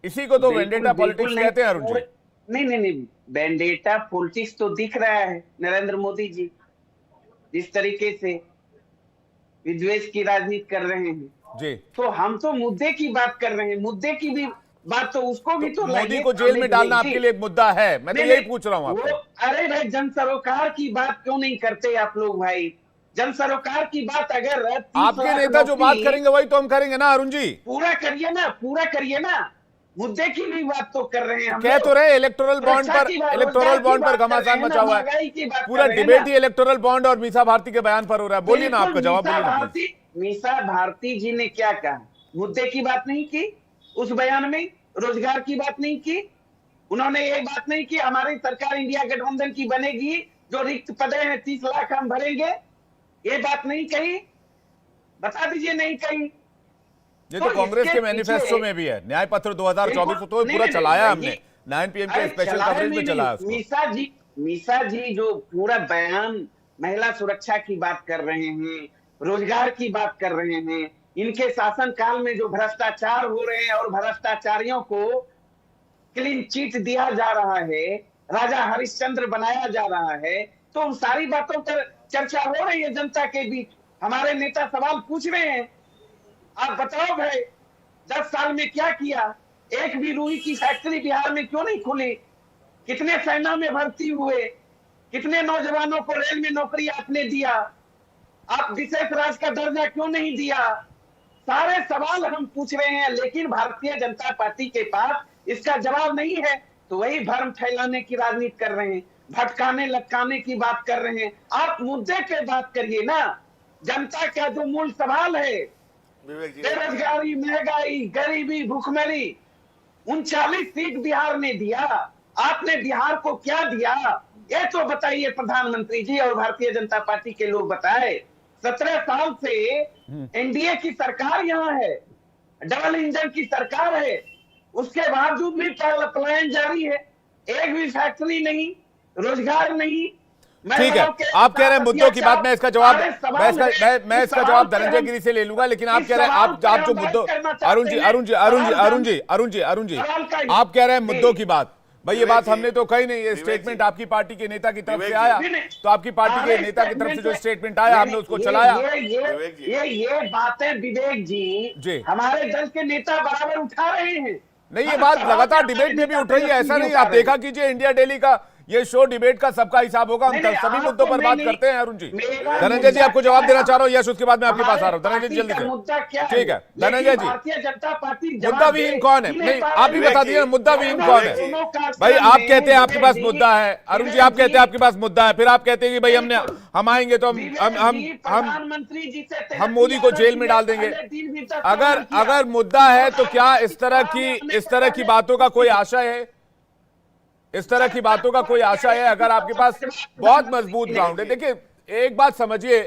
इसी को तो वेंडेटा पॉलिटिक्स कहते हैं अरुण जी। नहीं, वेंडेटा पॉलिटिक्स तो दिख रहा है नरेंद्र मोदी जी जिस तरीके से विद्वेष की राजनीति कर रहे हैं जी। तो हम तो मुद्दे की बात कर रहे हैं, मुद्दे की भी बात तो उसको भी तो मोदी को जेल में डालना आपके लिए एक मुद्दा है, मैं तो यही पूछ रहा हूँ आपको। अरे भाई, जन सरोकार की बात क्यों नहीं करते आप लोग भाई? जन सरोकार की बात अगर आपके नेता जो बात करेंगे वही तो हम करेंगे ना अरुण जी। पूरा करिए ना, मुद्दे की भी बात तो कर रहे हैं। कह तो रहे इलेक्टोरल बॉन्ड पर घमासान मचा हुआ है, पूरा डिबेट ही इलेक्टोरल बॉन्ड और मीसा भारती के बयान पर हो रहा है। बोलिए ना, आपका जवाब बोलिए। मीसा भारती जी ने क्या कहा? मुद्दे की बात नहीं की उस बयान में, रोजगार की बात नहीं की उन्होंने, ये बात नहीं की हमारी सरकार इंडिया गठबंधन की बनेगी जो रिक्त पदे हैं 30 लाख हम भरेंगे, ये बात नहीं कही, बता दीजिए नहीं कही। ये तो कांग्रेस के मैनिफेस्टो में भी है, न्याय पत्र 2024 को तो पूरा चलाया हमने, 9 PM के स्पेशल कवरेज में चलाया उसको। मीसा जी जो पूरा बयान महिला सुरक्षा की बात कर रहे हैं, रोजगार की बात कर रहे हैं, इनके शासन काल में जो भ्रष्टाचार हो रहे हैं और भ्रष्टाचारियों को क्लीन चिट दिया जा रहा है, राजा हरिश्चंद्र बनाया जा रहा है, तो उन सारी बातों पर चर्चा हो रही है जनता के बीच। हमारे नेता सवाल पूछ रहे हैं, आप बताओ भाई 10 साल में क्या किया? एक भी रुई की फैक्ट्री बिहार में क्यों नहीं खुली? कितने सेना में भर्ती हुए? कितने नौजवानों को रेल में नौकरी आपने दिया? आप विशेष राज्य का दर्जा क्यों नहीं दिया? सारे सवाल हम पूछ रहे हैं, लेकिन भारतीय जनता पार्टी के पास इसका जवाब नहीं है, तो वही भ्रम फैलाने की राजनीति कर रहे हैं, भटकाने लटकाने की बात कर रहे हैं। आप मुद्दे पे बात करिए ना। जनता का जो मूल सवाल है, बेरोजगारी, महंगाई, गरीबी, भूखमरी, 39 सीट बिहार ने दिया, आपने बिहार को क्या दिया? ये तो बताइए प्रधानमंत्री जी और भारतीय जनता पार्टी के लोग बताए। 17 साल से एनडीए की सरकार यहाँ है, डबल इंजन की सरकार है, उसके बावजूद भी पलायन जारी है, एक भी फैक्ट्री नहीं, रोजगार नहीं। ठीक है, आप कह रहे हैं मुद्दों की बात, मैं इसका जवाब मैं इसका जवाब धनंजय गिरी से ले लूंगा, लेकिन आप कह रहे हैं आप जो मुद्दों, अरुण जी आप कह रहे हैं मुद्दों की बात, भाई ये बात हमने तो कही नहीं, ये स्टेटमेंट आपकी पार्टी के नेता की तरफ से आया, तो आपकी पार्टी के नेता की तरफ से जो स्टेटमेंट आया हमने उसको चलाया। ये बातें विवेक जी हमारे दल के नेता बराबर उठा रहे हैं। नहीं, ये बात लगातार डिबेट में भी उठ रही है, ऐसा नहीं, आप देखा कीजिए इंडिया डेली का ये शो डिबेट का सबका हिसाब होगा, हम सभी मुद्दों पर बात करते हैं। अरुण जी, धनंजय जी आपको जवाब देना चाह रहा हूँ, यश उसके बाद मैं आपके पास आ रहा हूँ। धनंजय जी जल्दी से, ठीक है धनंजय जी, मुद्दा विहीन कौन है? नहीं, आप ही बता दीजिए मुद्दा विहीन कौन है? भाई आप कहते हैं आपके पास मुद्दा है, अरुण जी आप कहते हैं आपके पास मुद्दा है, फिर आप कहते हैं कि भाई हम आएंगे तो हम मोदी को जेल में डाल देंगे। अगर मुद्दा है तो क्या इस तरह की बातों का कोई आशय है? इस तरह की बातों का कोई आशा है? अगर आपके पास बहुत मजबूत ग्राउंड है, देखिए एक बात समझिए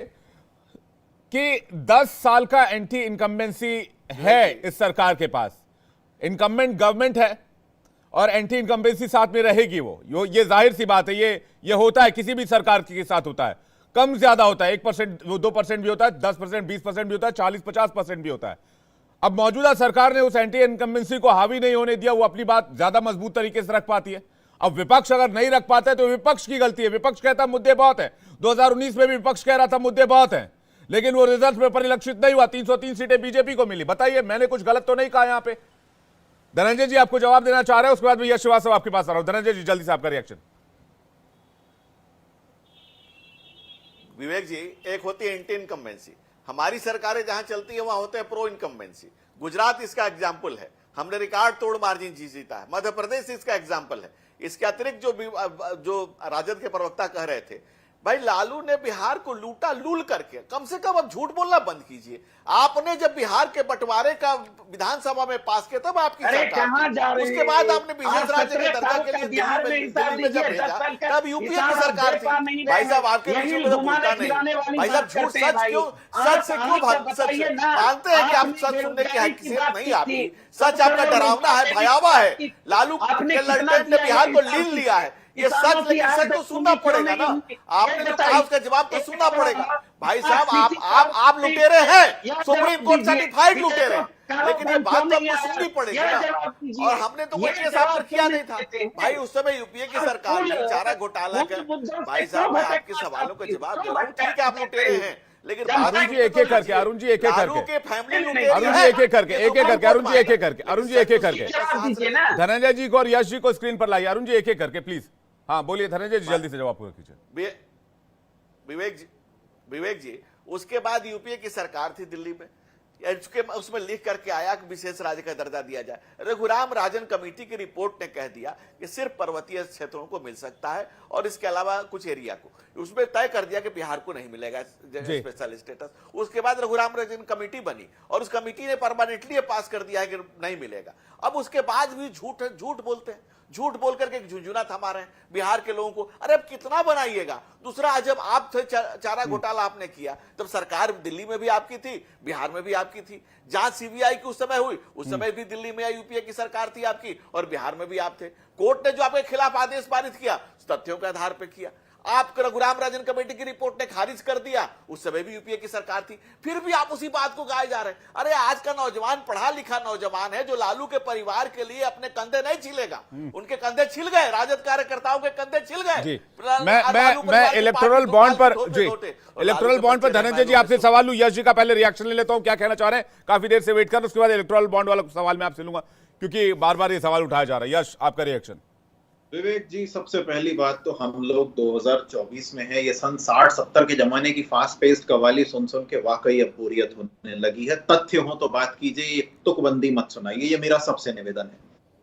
कि 10 साल का एंटी इनकम्बेंसी है इस सरकार के पास, इनकम्बेंट गवर्नमेंट है और एंटी इनकम्बेंसी साथ में रहेगी वो, ये जाहिर सी बात है, ये होता है, किसी भी सरकार के साथ होता है, कम ज्यादा होता है, 1% 2% भी होता है, 10% 20% भी होता है, 40-50% भी होता है। अब मौजूदा सरकार ने उस एंटी इनकम्बेंसी को हावी नहीं होने दिया, वो अपनी बात ज्यादा मजबूत तरीके से रख पाती है। अब विपक्ष अगर नहीं रख पाता है तो विपक्ष की गलती है, विपक्ष कहता मुद्दे बहुत है, 2019 में भी विपक्ष कह रहा था मुद्दे बहुत हैं, लेकिन वो रिजल्ट में परिलक्षित नहीं हुआ, 303 सीटें बीजेपी को मिली। बताइए मैंने कुछ गलत तो नहीं कहा यहां पे? धनंजय जी आपको जवाब देना चाह रहे हैं, उसके बाद यश श्रीवास्तव आपके पास आ रहा हूं। धनंजय जी जल्दी से आपका रिएक्शन। विवेक जी, एक होती है एंटी इनकम्बेंसी, हमारी सरकारें जहां चलती है वहां होते हैं प्रो इनकम्बेंसी। गुजरात इसका एग्जाम्पल है, हमने रिकॉर्ड तोड़ मार्जिन जीता है। मध्य प्रदेश इसका एग्जाम्पल है। इसके अतिरिक्त जो राजद के प्रवक्ता कह रहे थे, भाई लालू ने बिहार को लूटा लूल करके, कम से कम अब झूठ बोलना बंद कीजिए। आपने जब बिहार के बंटवारे का विधानसभा में पास किया तब आपकी सरकार, उसके बाद आपने विशेष राज्य के दर्जा के लिए दिल्ली में जब भेजा तब यूपीए की सरकार थी। भाई साहब आपके बीच में तो बोलता नहीं, भाई साहब झूठ सच से क्यों मानते हैं कि आप सच सुनने की हैसियत नहीं आपकी? सच आपका डरावना है, भयावह है। लालू के लड़के ने बिहार को लीन लिया है, ये सच, लेकिन सच तो सुनना पड़ेगा ना, आपने जो कहा उसका जवाब तो सुनना पड़ेगा। भाई साहब आप लुटेरे हैं, सुप्रीम कोर्ट सर्टिफाइड लुटेरे, लेकिन ये बात तो आपको सुननी पड़ेगी ना। और हमने तो कुछ साफ किया नहीं था भाई, उस समय यूपीए की सरकार ने चारा घोटाला का। भाई साहब मैं आपके सवालों का जवाब दे रहा हूँ, ठीक है आप लुटेरे हैं, लेकिन अरुण जी एक एक करके, अरुण जी एक एक करके, अरुण जी एक एक करके, एक एक करके, अरुण जी एक एक करके, अरुण जी एक एक करके, धनंजय जी को और यश जी को स्क्रीन पर लाइए। अरुण जी एक एक करके प्लीज। हाँ बोलिए धनंजय जी, जल्दी से जवाब पूरा कीजिए। विवेक जी, उसके बाद यूपीए की सरकार थी दिल्ली में, उसमें लिख करके आया कि विशेष राज्य का दर्जा दिया जाए। रघुराम राजन कमेटी की रिपोर्ट ने कह दिया कि सिर्फ पर्वतीय क्षेत्रों को मिल सकता है और इसके अलावा कुछ एरिया को, उसमें तय कर दिया कि बिहार को नहीं मिलेगा स्पेशल स्टेटस। उसके बाद रघुराम राजन कमेटी बनी और उस कमेटी ने परमानेंटली पास कर दिया है कि नहीं मिलेगा। अब उसके बाद भी झूठ बोलते हैं, झूठ बोल करके झुंझुना थमा रहे हैं बिहार के लोगों को। अरे अब कितना बनाइएगा। दूसरा, जब आप थे चारा घोटाला आपने किया तब सरकार दिल्ली में भी आपकी थी, बिहार में भी आपकी थी। जांच सीबीआई की उस समय हुई, उस समय भी दिल्ली में यूपीए की सरकार थी आपकी और बिहार में भी आप थे। कोर्ट ने जो आपके खिलाफ आदेश पारित किया तथ्यों के आधार पर किया। आप रघुराम राजन कमेटी की रिपोर्ट ने खारिज कर दिया, उस समय भी यूपीए की सरकार थी, फिर भी आप उसी बात को गाए जा रहे हैं। अरे आज का नौजवान पढ़ा लिखा नौजवान है जो लालू के परिवार के लिए अपने कंधे नहीं छिलेगा। उनके कंधे छिल गए, राजद कार्यकर्ताओं के कंधे छिल गए। मैं इलेक्टोरल बॉन्ड पर इलेक्टोरल बॉन्ड पर धनंजय जी आपसे सवाल लूं। यश जी का पहले रिएक्शन ले लेता हूं, क्या कहना चाह रहे हैं। काफी देर से वेट कर, उसके बाद इलेक्टोरल बॉन्ड वाला सवाल मैं आपसे लूंगा क्योंकि बार बार ये सवाल उठाया जा रहा है। यश, आपका रिएक्शन। विवेक जी, सबसे पहली बात तो हम लोग 2024 में है, ये सन 60-70 के जमाने की फास्ट पेस्ड कवाली सुन सुन के वाकई अब बोरियत होने लगी है। तथ्य हो तो बात कीजिए, ये तुकबंदी मत सुनाइए, ये मेरा सबसे निवेदन है।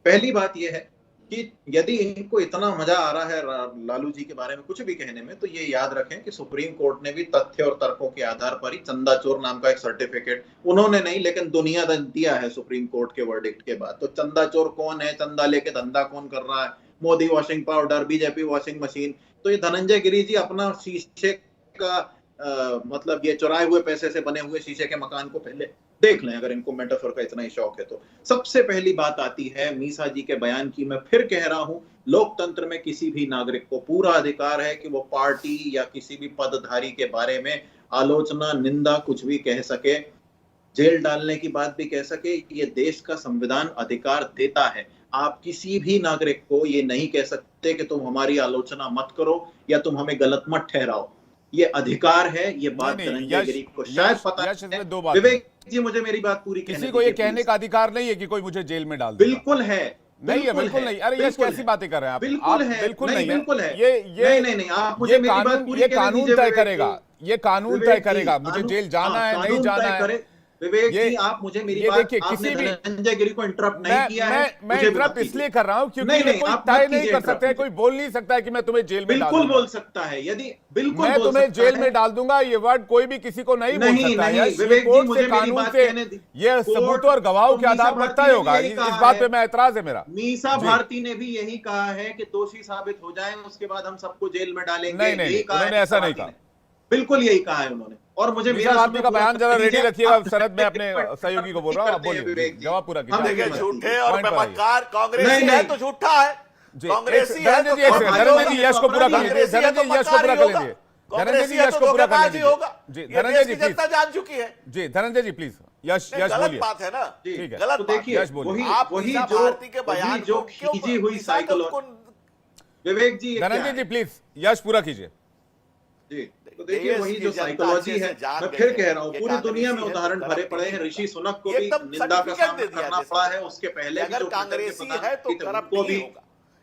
पहली बात ये है कि यदि इनको इतना मजा आ रहा है लालू जी के बारे में कुछ भी कहने में, तो ये याद रखें कि सुप्रीम कोर्ट ने भी तथ्य और तर्कों के आधार पर ही चंदा चोर नाम का एक सर्टिफिकेट, उन्होंने नहीं लेकिन दुनिया ने दिया है सुप्रीम कोर्ट के वर्डिक्ट के बाद। तो चंदा चोर कौन है, चंदा लेके धंधा कौन कर रहा है, Modi washing powder, BJP washing machine. तो ये धनंजय गिरी जी अपना शीशे का मतलब ये चुराए हुए पैसे से बने हुए शीशे के मकान को पहले देख लें, अगर इनको मेटाफर का इतना ही शौक है तो। सबसे पहली बात आती है मीसा जी के बयान की। मैं फिर कह रहा हूं, लोकतंत्र में किसी भी नागरिक को पूरा अधिकार है कि वो पार्टी या किसी भी पदधारी के बारे में आलोचना, निंदा कुछ भी कह सके, जेल डालने की बात भी कह सके। ये देश का संविधान अधिकार देता है। आप किसी भी नागरिक को ये नहीं कह सकते कि तुम हमारी आलोचना मत करो या तुम हमें गलत मत ठहराओ। ये अधिकार है। ये बात धनंजय गिरी को शायद पता है। विवेक जी, मुझे मेरी बात पूरी कहने किसी को ये कहने का अधिकार नहीं है कि कोई मुझे जेल में डाल दे। बिल्कुल है, नहीं है, बिल्कुल नहीं। अरे ये कैसी बातें कर रहे हैं आप? बिल्कुल है, बिल्कुल नहीं, बिल्कुल है। ये नहीं, आप मुझे मेरी बात पूरी कहने कानून दीजिए। तय करेगा, ये कानून तय करेगा मुझे जेल जाना है नहीं जाना है। विवेक जी, आप मुझे मेरी बात, देखिए, आपने धनंजय गिरी को इंटरप्ट नहीं किया है। मैं इंटरप्ट इसलिए कर रहा हूं क्योंकि कोई तय नहीं कर सकता है, कोई बोल नहीं सकता है कि मैं तुम्हें जेल में डाल दूंगा। बिल्कुल बोल सकता है, यदि बिल्कुल मैं तुम्हें जेल में डाल दूंगा, ये वर्ड कोई भी किसी को नहीं बोल सकता है। विवेक जी, मुझे मेरी बात कहने दी। ये सबूतों और गवाहों के आधार पर तय होगा। इस बात पे मैं एतराज है मेरा। मीसा भारती ने भी यही कहा है कि दोषी साबित हो जाए उसके बाद हम सबको जेल में डालेंगे। नहीं, उन्होंने ऐसा नहीं कहा। बिल्कुल यही कहा है उन्होंने। और मुझे मीसा भारती का बयान जरा रेडी रखिएगा। सरद में अपने सहयोगी को बोल रहा हूँ, आप बोलिए, जवाब पूरा कीजिए। झूठे और बेकार कांग्रेसी है तो झूठा है, कांग्रेसी है तो धनंजय जी यश को पूरा कर लीजिए। धनंजय जी यश को पूरा कर लीजिए। धनंजय जी यश को पूरा कर लीजिए। जी धनंजय जी जनता जान चुकी है। जी धनंजय जी प्लीज, यश बोलिए। बात है ना, ठीक है, गलत देखिए, वही जो खींची हुई साइकोलॉजी। विवेक जी, धनंजय जी प्लीज यश पूरा कीजिए। जी, तो देखिए वही जो साइकोलॉजी है, मैं फिर कह रहा हूँ, पूरी दुनिया में उदाहरण भरे पड़े हैं। ऋषि सुनक को भी निंदा का सामना करना पड़ा है, उसके पहले भी जो भी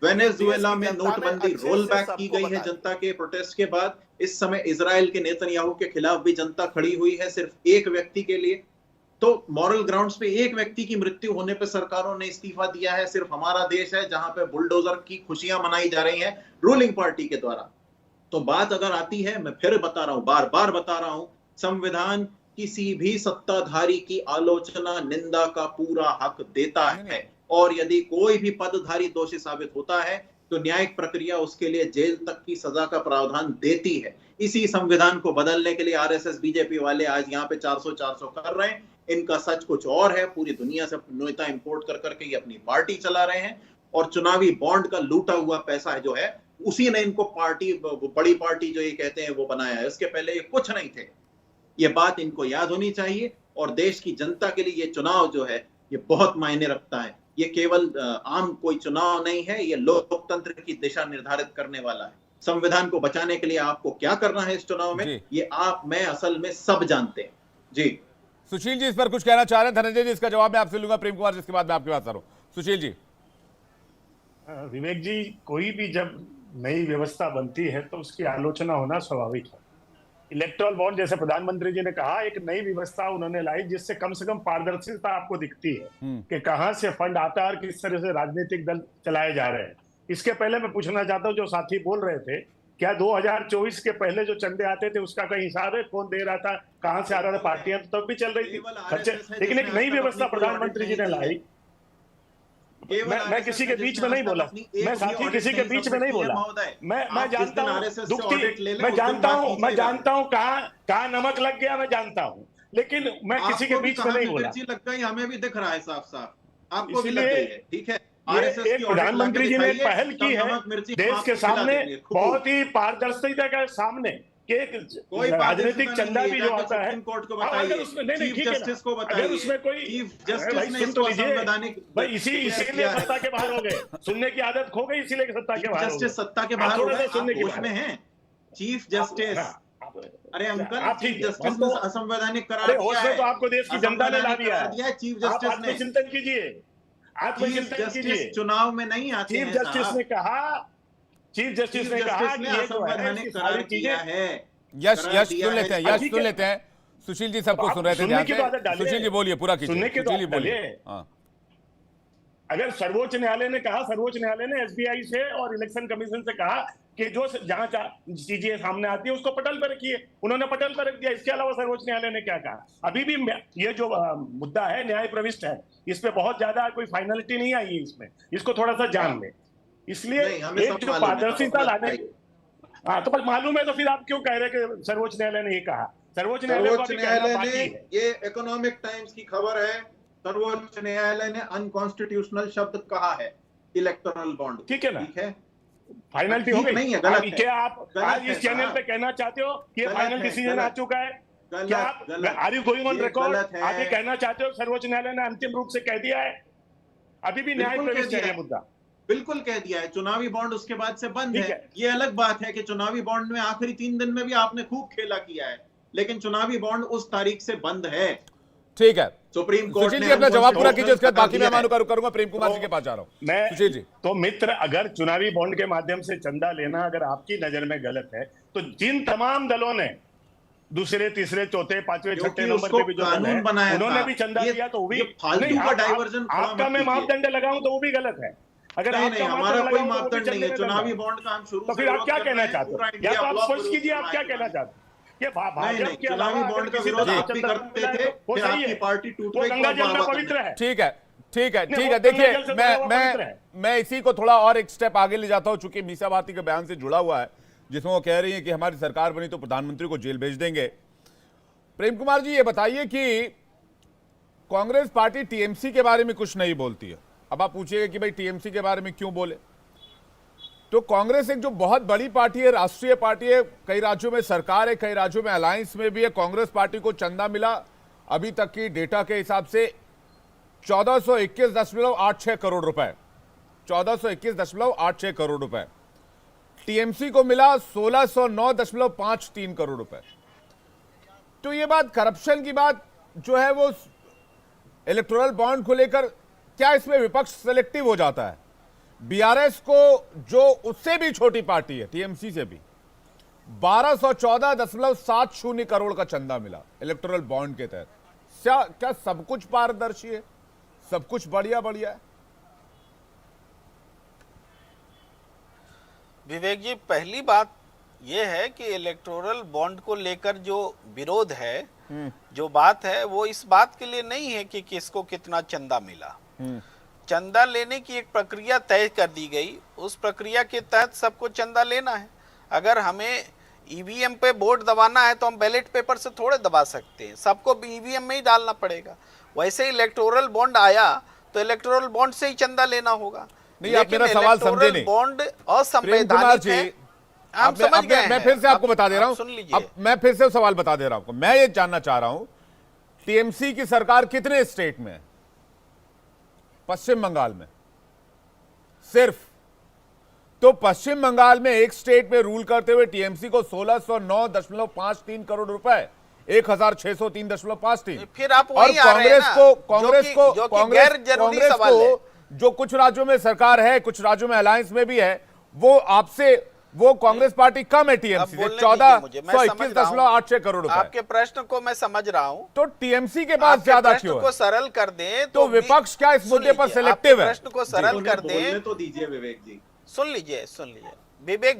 वेनेजुएला में नोटबंदी रोल बैक की गई है जनता के प्रोटेस्ट के बाद। इस समय इजराइल के नेतन्याहू के खिलाफ भी जनता खड़ी हुई है, सिर्फ एक व्यक्ति के लिए। तो मॉरल ग्राउंड्स पे एक व्यक्ति की मृत्यु होने पे सरकारों ने इस्तीफा दिया है। सिर्फ हमारा देश है जहां पे बुलडोजर की खुशियां मनाई जा रही हैं रूलिंग पार्टी के द्वारा। तो बात अगर आती है, मैं फिर बता रहा हूं, बार बार बता रहा हूं, संविधान किसी भी सत्ताधारी की आलोचना, निंदा का पूरा हक देता है। और यदि कोई भी पदधारी दोषी साबित होता है तो न्यायिक प्रक्रिया उसके लिए जेल तक की सजा का प्रावधान देती है। इसी संविधान को बदलने के लिए आरएसएस बीजेपी वाले आज यहाँ पे 400 कर रहे हैं। इनका सच कुछ और है। पूरी दुनिया से नेता इंपोर्ट कर करके ये अपनी पार्टी चला रहे हैं और चुनावी बॉन्ड का लूटा हुआ पैसा है जो है उसी ने इनको पार्टी, बड़ी पार्टी जो ये कहते हैं वो बनाया है। इसके पहले ये कुछ नहीं थे। ये बात इनको याद होनी चाहिए। और देश की जनता के लिए ये चुनाव जो है ये बहुत मायने रखता है। ये केवल आम कोई चुनाव नहीं है, ये लोकतंत्र की दिशा निर्धारित करने वाला है। संविधान को बचाने के लिए आपको क्या करना है इस चुनाव में, ये आप, मैं, असल में सब जानते हैं। जी सुशील जी इस पर कुछ कहना चाह रहे हैं? धनंजय जी इसका जवाब मैं आपसे लूंगा, प्रेम कुमार जिसके बाद मैं आपकी बात कर रहा हूं। सुशील जी। विवेक जी, कोई भी जब नई व्यवस्था बनती है तो उसकी आलोचना होना स्वाभाविक है। इलेक्टोरल बॉन्ड जैसे प्रधानमंत्री जी ने कहा, एक नई व्यवस्था उन्होंने लाई जिससे कम से कम पारदर्शिता आपको दिखती है कि कहां से फंड आता है और किस तरह से राजनीतिक दल चलाए जा रहे हैं। इसके पहले मैं पूछना चाहता हूं, जो साथी बोल रहे थे, क्या 2024 के पहले जो चंदे आते थे उसका कहीं हिसाब है? कौन दे रहा था, कहां से आ रहा था? पार्टियां तो तब भी चल रही थी खर्चे। लेकिन एक नई व्यवस्था प्रधानमंत्री जी ने लाई, मैं किसी के बीच में नहीं बोला, मैं साथी किसी के बीच में नहीं बोला। मैं जानता हूँ दुख की, मैं जानता हूँ कहाँ नमक लग गया, मैं जानता हूँ, लेकिन मैं किसी के बीच में नहीं बोला। लगता है हमें भी दिख रहा है साफ साफ, आपको भी लग गई है, ठीक है। एक प्रधानमंत्री जी ने पहल की है देश के सामने, बहुत ही पारदर्शिता के सामने, कि एक राजनीतिक चंदा भी जो आता है, कोर्ट को बताइए, चीफ जस्टिस को बताइए, अगर उसमें कोई चीफ जस्टिस ने इसको संवैधानिक भाई इसीलिए सत्ता के बाहर हो गए, सुनने की आदत खो गई, इसीलिए सत्ता के बाहर हो गए। जस्टिस सत्ता के बाहर हो गए, सुनने की उसमें है चीफ जस्टिस। अरे अंकल, चीफ जस्टिस ने असंवैधानिक करार दिया है, तो आपको देश की जनता ने ला दिया है, चीफ जस्टिस ने। चिंतन कीजिए, आत्मचिंतन कीजिए। चुनाव में नहीं आते हैं, चीफ जस्टिस ने कहा कि ये असंवैधानिक करार किया है। यश सुन लेते हैं, सुशील जी सबको सुन रहे थे ध्यान से। सुशील जी बोलिए, पूरा कीजिए, सुशील जी बोलिए। अगर सर्वोच्च न्यायालय ने कहा, सर्वोच्च न्यायालय ने एसबीआई से और इलेक्शन कमीशन से कहा कि जो जहां चीजें सामने आती है उसको पटल पर रखिए, उन्होंने पटल पर रख दिया। इसके अलावा सर्वोच्च न्यायालय ने क्या कहा? अभी भी ये जो मुद्दा है न्याय प्रविष्ट है, इस पे बहुत ज्यादा कोई फाइनलिटी नहीं आई है, इसमें इसको थोड़ा सा जान लें। इसलिए एक जो पारदर्शिता लाने, हाँ तो मालूम है, तो फिर आप क्यों कह रहे कि सर्वोच्च न्यायालय ने ये कहा? सर्वोच्च न्यायालय ने, ये इकोनॉमिक टाइम्स की खबर है, सर्वोच्च न्यायालय ने अनकॉन्स्टिट्यूशनल शब्द कहा है इलेक्टोरल बॉन्ड। ठीक है ना, ठीक है, फाइनलिटी हो गई नहीं है, गलत है। क्या आप आज इस चैनल पे कहना चाहते हो कि ये फाइनल डिसीजन आ चुका है? क्या आप are you going on record, आप ये कहना चाहते हो सर्वोच्च न्यायालय ने अंतिम रूप से कह दिया है? अभी भी न्याय प्रविष्ट है मुद्दा, बिल्कुल कह दिया है। चुनावी बॉन्ड उसके बाद से बंद है। ये अलग बात है कि चुनावी बॉन्ड में आखिरी 3 दिन में भी आपने खूब खेला किया है, लेकिन चुनावी बॉन्ड उस तारीख से बंद है। ठीक है, सुप्रीम कोर्ट सुशील जी अपना जवाब पूरा कीजिए, उसके बाद बाकी मेहमानों का रुख करूंगा। प्रेम कुमार जी के पास जा रहा हूं। मैं सुशील जी, तो मित्र, अगर चुनावी बॉन्ड के माध्यम से चंदा लेना अगर आपकी नजर में गलत है, तो जिन तमाम दलों ने दूसरे, तीसरे, चौथे, पांचवें, छठे नंबर पे भी जो कानून बनाया, उन्होंने भी चंदा लिया, तो वो भी फालतू का डाइवर्जन। आपका मैं मापदंड लगाऊं तो वो भी गलत है। अगर नहीं, हमारा कोई मापदंड नहीं है चुनावी बॉन्ड का। हम शुरू तो फिर आप क्या कहना चाहते हो? या तो आप स्पष्ट कीजिए, आप क्या कहना चाहते हो? ये भाजपा के चुनावी बॉन्ड का विरोध आप भी करते थे, फिर आपकी पार्टी टूट गई, गंगा जल में पवित्र है। ठीक है, ठीक है, ठीक है। देखिए, मैं इसी को थोड़ा और एक स्टेप आगे ले जाता हूं, चूंकि मीसा भारती के बयान से जुड़ा हुआ है, जिसमें वो कह रही है कि हमारी सरकार बनी तो प्रधानमंत्री को जेल भेज देंगे। प्रेम कुमार जी, ये बताइए कि कांग्रेस पार्टी टीएमसी के बारे में कुछ नहीं बोलती है। अब आप पूछिएगा कि भाई टीएमसी के बारे में क्यों बोले, तो कांग्रेस एक जो बहुत बड़ी पार्टी है, राष्ट्रीय पार्टी है, कई राज्यों में सरकार है, कई राज्यों में अलायंस में भी है। कांग्रेस पार्टी को चंदा मिला अभी तक की डेटा के हिसाब से 1421.86 करोड़ रुपए, 1421.86 करोड़ रुपए। टीएमसी को मिला 1609.53 करोड़ रुपए। तो ये बात करप्शन की बात जो है वो इलेक्टोरल बॉन्ड को लेकर, क्या इसमें विपक्ष सेलेक्टिव हो जाता है? बीआरएस को, जो उससे भी छोटी पार्टी है टीएमसी से भी, 1214.70 करोड़ का चंदा मिला इलेक्टोरल बॉन्ड के तहत। क्या सब कुछ पारदर्शी है? सब कुछ बढ़िया बढ़िया है? विवेक जी, पहली बात यह है कि इलेक्टोरल बॉन्ड को लेकर जो विरोध है, जो बात है, वो इस बात के लिए नहीं है कि किसको कितना चंदा मिला। चंदा लेने की एक प्रक्रिया तय कर दी गई, उस प्रक्रिया के तहत सबको चंदा लेना है। अगर हमें ईवीएम पे वोट दबाना है तो हम बैलेट पेपर से थोड़े दबा सकते हैं, सबको ईवीएम में ही डालना पड़ेगा। वैसे इलेक्टोरल बॉन्ड आया तो इलेक्टोरल बॉन्ड से ही चंदा लेना होगा। नहीं, आप मेरा सवाल समझे नहीं। बॉन्ड असंवैधानिक है, हम समझ गए हैं। मैं फिर से आपको बता दे रहा हूं, सुन लीजिए। अब मैं फिर से सवाल बता दे रहा हूं। मैं ये जानना चाह रहा हूं, टीएमसी की सरकार कितने स्टेट में है? पश्चिम बंगाल में सिर्फ। तो पश्चिम बंगाल में एक स्टेट में रूल करते हुए टीएमसी को 1609.53 करोड़ रुपए, 1603.53। फिर आप वही आ रहे हैं ना, कांग्रेस को जो कुछ राज्यों में सरकार है, कुछ राज्यों में अलायंस में भी है, वो आपसे, वो कांग्रेस पार्टी कम है टीएमसी से 1421.86 करोड़ रुपए। आपके प्रश्न को मैं समझ रहा हूं, तो टीएमसी के पास ज्यादा क्यों है? को सरल कर दें तो विपक्ष क्या इस मुद्दे पर सिलेक्टिव है? प्रश्न को सरल कर दें तो दीजिए विवेक जी। सुन लीजिए विवेक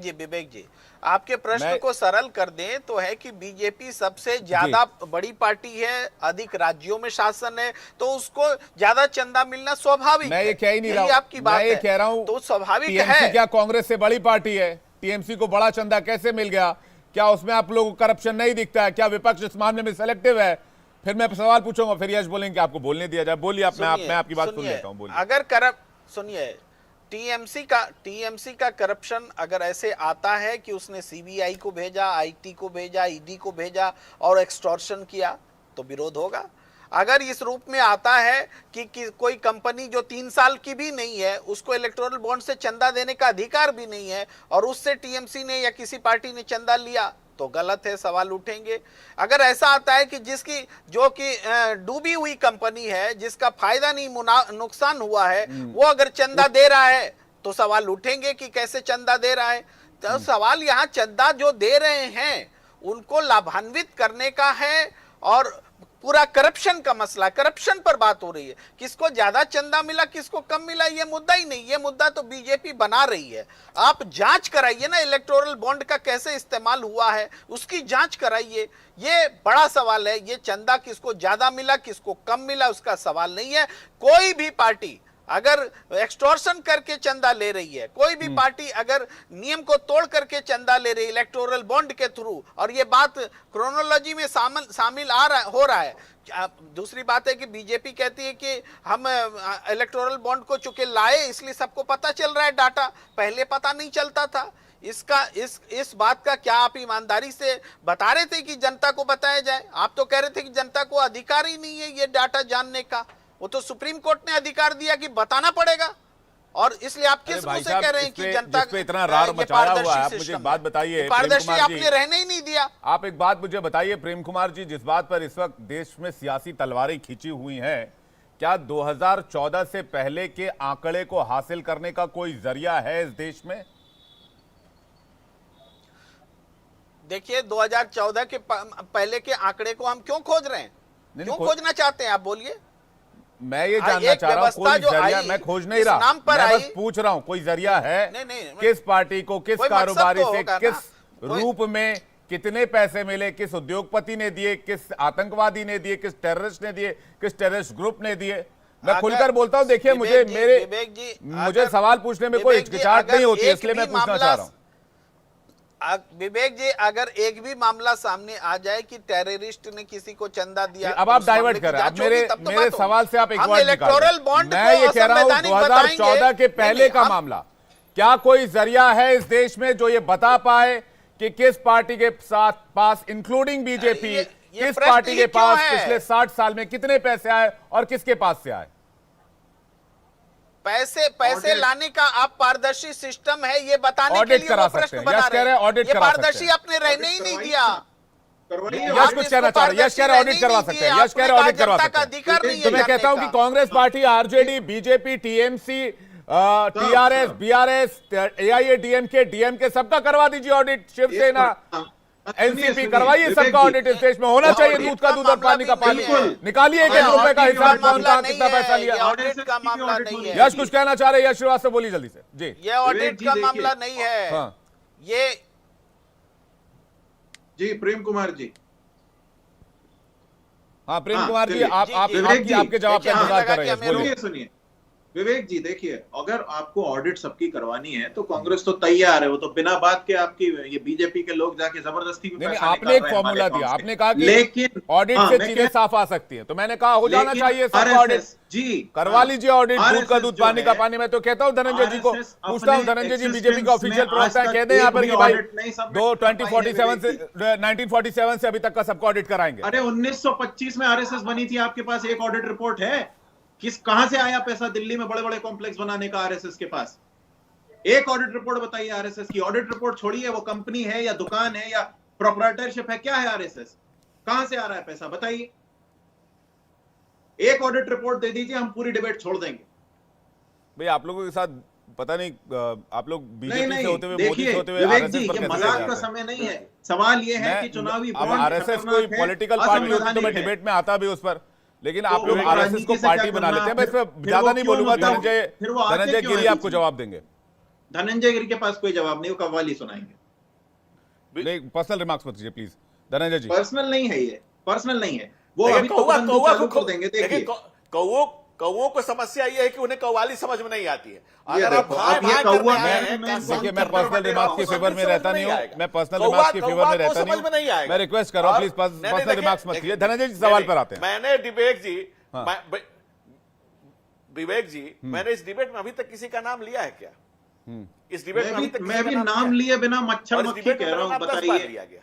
जी, आपके प्रश्न को सरल कर दें तो है कि बीजेपी सबसे ज्यादा बड़ी पार्टी है, अधिक राज्यों में शासन है, तो उसको ज्यादा चंदा मिलना स्वाभाविक मैं ये कह ही नहीं रहा हूं, आपकी बात मैं ये कह रहा हूं तो स्वाभाविक टीएमसी है। क्या कांग्रेस से बड़ी पार्टी है? टीएमसी को बड़ा चंदा कैसे मिल गया? क्या उसमें आप लोगों को करप्शन नहीं दिखता है? क्या विपक्ष इस मामले में सेलेक्टिव है? फिर मैं सवाल पूछूंगा, फिर यश बोलेंगे आपको बोलने दिया जाए। बोलिए आप, मैं आपकी बात सुन लेता हूं। बोलिए। अगर सुनिए, टीएमसी का करप्शन अगर ऐसे आता है कि उसने सीबीआई को भेजा, आईटी को भेजा, ईडी को भेजा और एक्सटॉर्शन किया तो विरोध होगा। अगर इस रूप में आता है कि कोई कंपनी जो 3 साल की भी नहीं है उसको इलेक्टोरल बॉन्ड से चंदा देने का अधिकार भी नहीं है और उससे टीएमसी ने या किसी पार्टी ने चंदा लिया तो गलत है, सवाल उठेंगे। अगर ऐसा आता है कि जो कि डूबी हुई कंपनी है, जिसका फायदा नहीं नुकसान हुआ है, वो अगर चंदा दे रहा है तो सवाल उठेंगे कि कैसे चंदा दे रहा है। तो सवाल यहाँ चंदा जो दे रहे हैं उनको लाभान्वित करने का है और पूरा करप्शन का मसला, करप्शन पर बात हो रही है। किसको ज्यादा चंदा मिला, किसको कम मिला, ये मुद्दा ही नहीं। ये मुद्दा तो बीजेपी बना रही है। आप जांच कराइए ना, इलेक्टोरल बॉन्ड का कैसे इस्तेमाल हुआ है उसकी जांच कराइए। ये बड़ा सवाल है। ये चंदा किसको ज्यादा मिला, किसको कम मिला, उसका सवाल नहीं है। कोई भी पार्टी अगर एक्सटॉर्शन करके चंदा ले रही है, कोई भी पार्टी अगर नियम को तोड़ करके चंदा ले रही है इलेक्टोरल बॉन्ड के थ्रू, और ये बात क्रोनोलॉजी में शामिल हो रहा है। दूसरी बात है कि बीजेपी कहती है कि हम इलेक्टोरल बॉन्ड को चूंकि लाए इसलिए सबको पता चल रहा है, डाटा पहले पता नहीं चलता था। इस बात का क्या आप ईमानदारी से बता रहे थे कि जनता को बताया जाए? आप तो कह रहे थे कि जनता को अधिकार ही नहीं है ये डाटा जानने का। वो तो सुप्रीम कोर्ट ने अधिकार दिया कि बताना पड़ेगा, और इसलिए आप किस मुंह से कह रहे हैं कि जनता पे इतना रार मचाया हुआ है? आप मुझे एक बात बताइए, पारदर्शी आपने रहने ही नहीं दिया। आप एक बात मुझे बताइए प्रेम कुमार जी, जिस बात पर इस वक्त देश में सियासी तलवारें खींची हुई हैं, क्या 2014 से पहले के आंकड़े को हासिल करने का कोई जरिया है इस देश में? देखिए, 2014 के पहले के आंकड़े को हम क्यों खोज रहे हैं? क्यों खोजना चाहते हैं आप? बोलिए। मैं ये जानना चाह रहा हूं, कोई जरिया? मैं खोज नहीं रहा, मैं बस पूछ रहा हूं, कोई जरिया है? नहीं, किस पार्टी को, किस कारोबारी से, किस रूप में कितने पैसे मिले, किस उद्योगपति ने दिए, किस आतंकवादी ने दिए, किस टेररिस्ट ने दिए, किस टेररिस्ट ग्रुप ने दिए? मैं खुलकर बोलता हूं। देखिए, मुझे सवाल पूछने में कोई हिचकिचाहट नहीं होती, इसलिए मैं पूछना चाह रहा हूं। विवेक जी, अगर एक भी मामला सामने आ जाए कि टेररिस्ट ने किसी को चंदा दिया, अब आप डाइवर्ट कर रहे हैं। अब मेरे सवाल से आप एक वर्ड इलेक्टोरल बॉन्ड, मैं ये कह रहा हूं 2014 के पहले का मामला, क्या कोई जरिया है इस देश में जो ये बता पाए कि किस पार्टी के साथ पास, इंक्लूडिंग बीजेपी, किस पार्टी के पास पिछले 60 साल में कितने पैसे आए और किसके पास से आए? पैसे लाने का आप पारदर्शी सिस्टम है ये बताने के लिए वो प्रश्न बना रहे हैं। ऑडिट ये पारदर्शी आपने रहने ही नहीं दिया। यश कुछ कहना चाह रहे हैं, यश कह रहे ऑडिट करवा सकते हैं, यश कह रहे ऑडिट करवा सकते हैं। तो मैं कहता हूं कि Congress party, RJD, BJP, TMC, TRS, BRS, AIADMK, DMK सबका करवा दीजिए ऑडिट। शिवसेना, एनसीपी, करवाइए सबका ऑडिट। इस देश में होना चाहिए दूध का दूध और पानी का पानी। निकालिए 1 रुपए का हिसाब, कौन कहां कितना पैसा लिया। ऑडिट का मामला नहीं है। यश कुछ कहना चाह रहे हैं? यश श्रीवास्तव, बोलिए जल्दी से जी। ये ऑडिट का मामला नहीं है। हाँ। ये जी प्रेम कुमार जी। हाँ प्रेम कुमार जी, आपके जवाब का इंतजार कर रहे हैं। सुनिए विवेक जी, देखिए, अगर आपको ऑडिट सबकी करवानी है तो कांग्रेस तो तैयार है। वो तो बिना बात के आपकी ये बीजेपी के लोग जाके जबरदस्ती में पैसा आपने एक फॉर्मूला दिया, आपने कहा कि लेकिन ऑडिट से चीजें साफ आ सकती है, तो मैंने कहा हो जाना चाहिए सबका ऑडिट जी, करवा लीजिए ऑडिट, दूध का दूध पानी का पानी। मैं तो कहता हूं धनंजय जी को पूछता हूं, धनंजय जी बीजेपी का ऑफिशियल प्रवक्ता है, कह दें यहाँ पर कि भाई 1947 से अभी तक का सबका ऑडिट कराएंगे। अरे 1925 में आरएसएस बनी थी, आपके पास एक ऑडिट रिपोर्ट है? कहां से आया पैसा दिल्ली में बड़े बड़े कॉम्प्लेक्स बनाने का आरएसएस के पास? एक ऑडिट रिपोर्ट बताइए आरएसएस की। ऑडिट रिपोर्ट छोड़िए, वो कंपनी है या दुकान है या प्रोप्राइटरशिप है, क्या है आरएसएस? कहां से आ रहा है पैसा बताइए? एक ऑडिट रिपोर्ट दे दीजिए, हम पूरी डिबेट छोड़ देंगे। भाई आप लोगों के साथ पता नहीं, आप लोग बीजेपी से होते हुए, मोदी से होते हुए विवेक जी, ये मजाक का समय नहीं है। सवाल ये है कि चुनावी आरएसएस कोई पॉलिटिकल पार्टी होती तो मैं डिबेट में आता भी उस पर, लेकिन आप लोग आरएसएस को पार्टी बना लेते हैं। मैं इसमें ज्यादा नहीं बोलूंगा, धनंजय गिरी आपको जवाब देंगे। धनंजय गिरी के पास कोई जवाब नहीं, वो कव्वाली सुनाएंगे। पर्सनल रिमार्क्स मत कीजिए प्लीज धनंजय जी। पर्सनल नहीं है, ये पर्सनल नहीं है। वो देखिए, अभी कौवा चालू कर देंगे। देखिए कौओं को समस्या ये है कि उन्हें कव्वाली समझ में नहीं आती है। अगर देखो, अब ये कौवा देखिए मैं पर्सनल रिमार्क्स के फेवर में रहता नहीं हूँ, मैं पर्सनल रिमार्क्स के फेवर में रहता नहीं हूँ। मैं रिक्वेस्ट कर रहा हूँ प्लीज पर्सनल रिमार्क्स मत कीजिए। धनंजय जी सवाल पर आते हैं। मैंने विवेक जी मैंने इस डिबेट में अभी तक किसी का नाम लिया है क्या? इस डिबेट में अभी तक मैं भी नाम लिए बिना मच्छर मक्खी कह रहा हूँ, बताइए। लिया गया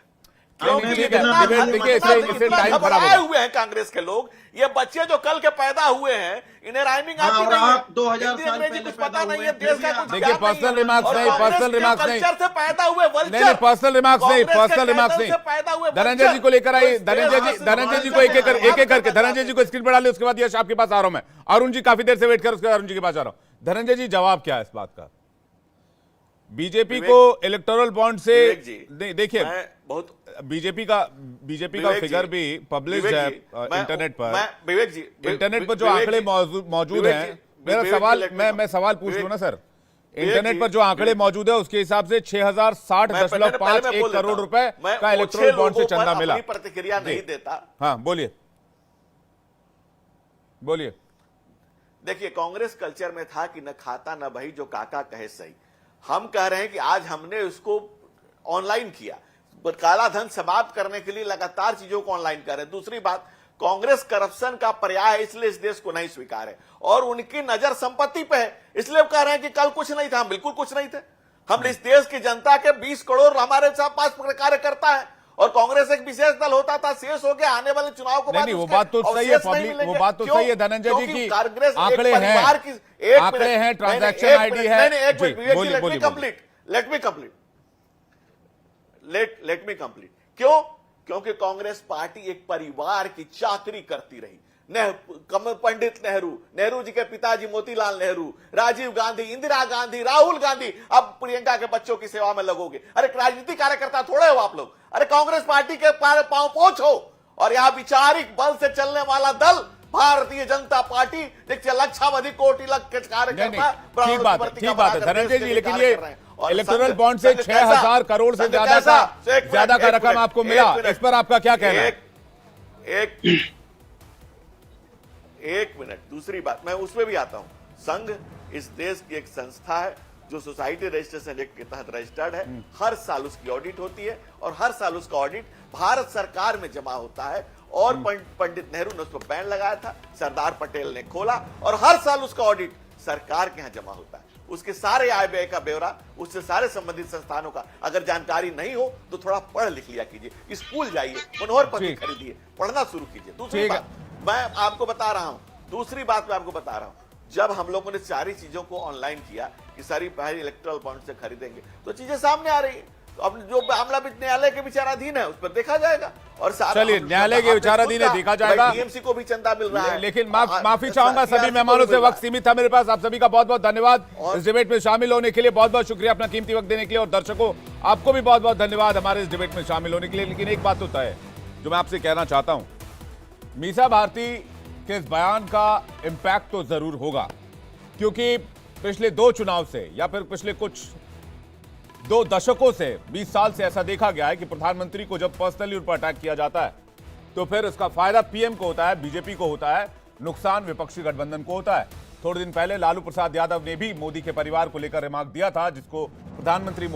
घबराए हुए हैं कांग्रेस के लोग। ये बच्चे जो कल के पैदा हुए हैं, इन्हें राइमिंग आती नहीं है, 2000 साल पहले कुछ पता नहीं है, देश का कुछ देखिए पर्सनल रिमार्क्स नहीं, पर्सनल रिमार्क्स नहीं, से पैदा हुए नहीं पर्सनल रिमार्क्स नहीं, पर्सनल रिमार्क्स नहीं। धनंजय जी को लेकर आइए, धनंजय जी को एक एक करके धनंजय जी को स्क्रीन पर डालिए। उसके बाद यश आपके पास आ रहा हूं मैं। अरुण जी काफी देर से वेट कर, उसके बाद अरुण जी के पास आ रहा हूं। धनंजय जी जवाब क्या है इस बात का? बीजेपी को इलेक्टोरल बॉन्ड से देखिए बहुत बीजेपी का फिगर भी पब्लिश है इंटरनेट पर। विवेक जी इंटरनेट पर जो आंकड़े मौजूद हैं, मेरा सवाल मैं सवाल पूछ लूं ना सर। इंटरनेट पर जो आंकड़े मौजूद है उसके हिसाब से 6060.51 करोड़ रुपए का इलेक्टोरल बॉन्ड से चंदा मिला। प्रतिक्रिया नहीं देता। हाँ बोलिए बोलिए। देखिए कांग्रेस कल्चर में था कि न खाता न बही जो काका कहे सही। हम कह रहे हैं कि आज हमने उसको ऑनलाइन किया, काला धन समाप्त करने के लिए लगातार चीजों को ऑनलाइन कर रहे हैं। दूसरी बात, कांग्रेस करप्शन का पर्याय है, इसलिए इस देश को नहीं स्वीकार है और उनकी नजर संपत्ति पे है, इसलिए वो कह रहे हैं कि कल कुछ नहीं था। हम बिल्कुल कुछ नहीं थे। हम इस देश की जनता के 20 करोड़ हमारे पास कार्यकर्ता है और कांग्रेस एक विशेष दल होता था, शेष हो गया आने वाले चुनाव को। नहीं वो बात तो सही है, पब्लिक वो बात तो सही है धनंजय जी की। आंकड़े हैं, ट्रांजैक्शन आईडी है। Let me complete. क्यों? क्योंकि कांग्रेस पार्टी एक परिवार की चाकरी करती रही। पंडित नेहरू जी के पिताजी मोतीलाल नेहरू, राजीव गांधी, इंदिरा गांधी, राहुल गांधी, अब प्रियंका के बच्चों की सेवा में लगोगे। अरे राजनीतिक कार्यकर्ता थोड़े हो आप लोग। अरे कांग्रेस पार्टी के पांव पोछ हो और यहां विचारिक बल से चलने वाला दल भारतीय जनता पार्टी। देखिए लक्षावधि कोटि लाख कार्यकर्ता। ठीक बात है धनंजय जी, लेकिन ये इलेक्टोरल बॉन्ड से 6000 करोड़ से ज्यादा का रकम आपको मिला, इस पर आपका क्या कहना है? एक मिनट। दूसरी बात, मैं उसमें भी आता हूं। संघ इस देश की एक संस्था है जो सोसाइटी रजिस्ट्रेशन एक्ट के तहत रजिस्टर्ड है। हर साल उसकी ऑडिट होती है और हर साल उसका ऑडिट भारत सरकार में जमा होता है और पंडित नेहरू ने उसको बैन लगाया था, सरदार पटेल ने खोला और हर साल उसका ऑडिट सरकार के यहां जमा होता है। उसके सारे आय व्यय का ब्यौरा, उससे सारे संबंधित संस्थानों का अगर जानकारी नहीं हो तो थोड़ा पढ़ लिख लिया कीजिए, स्कूल जाइए, मनोहर पत्र खरीदिए, पढ़ना शुरू कीजिए। दूसरी बात मैं आपको बता रहा हूं, जब हम लोगों ने सारी चीजों को ऑनलाइन किया कि सारी पहले इलेक्टोरल बॉन्ड से खरीदेंगे तो चीजें सामने आ रही है। तो अब जो मामला भी न्यायालय के विचाराधीन है उस पर देखा जाएगा और चलिए न्यायालय के विचाराधीन है, देखा जाएगा। टीएमसी को भी चंदा मिल रहा है। लेकिन माफी चाहूंगा सभी मेहमानों से, वक्त सीमित था मेरे पास। आप सभी का बहुत बहुत धन्यवाद इस डिबेट में शामिल होने के लिए, बहुत बहुत शुक्रिया अपना कीमती वक्त देने के लिए। और दर्शकों आपको भी बहुत बहुत धन्यवाद हमारे इस डिबेट में शामिल होने के लिए। लेकिन एक बात तो तय है जो मैं आपसे कहना चाहता हूं, मीसा भारती के इस बयान का इंपैक्ट तो जरूर होगा, क्योंकि पिछले 2 चुनाव से या फिर पिछले कुछ 2 दशकों से 20 साल से ऐसा देखा गया है कि प्रधानमंत्री को जब पर्सनली उन पर अटैक किया जाता है तो फिर उसका फायदा पीएम को होता है, बीजेपी को होता है, नुकसान विपक्षी गठबंधन को होता है। थोड़े दिन पहले लालू प्रसाद यादव ने भी मोदी के परिवार को लेकर रिमार्क दिया था, जिसको प्रधानमंत्री मोदी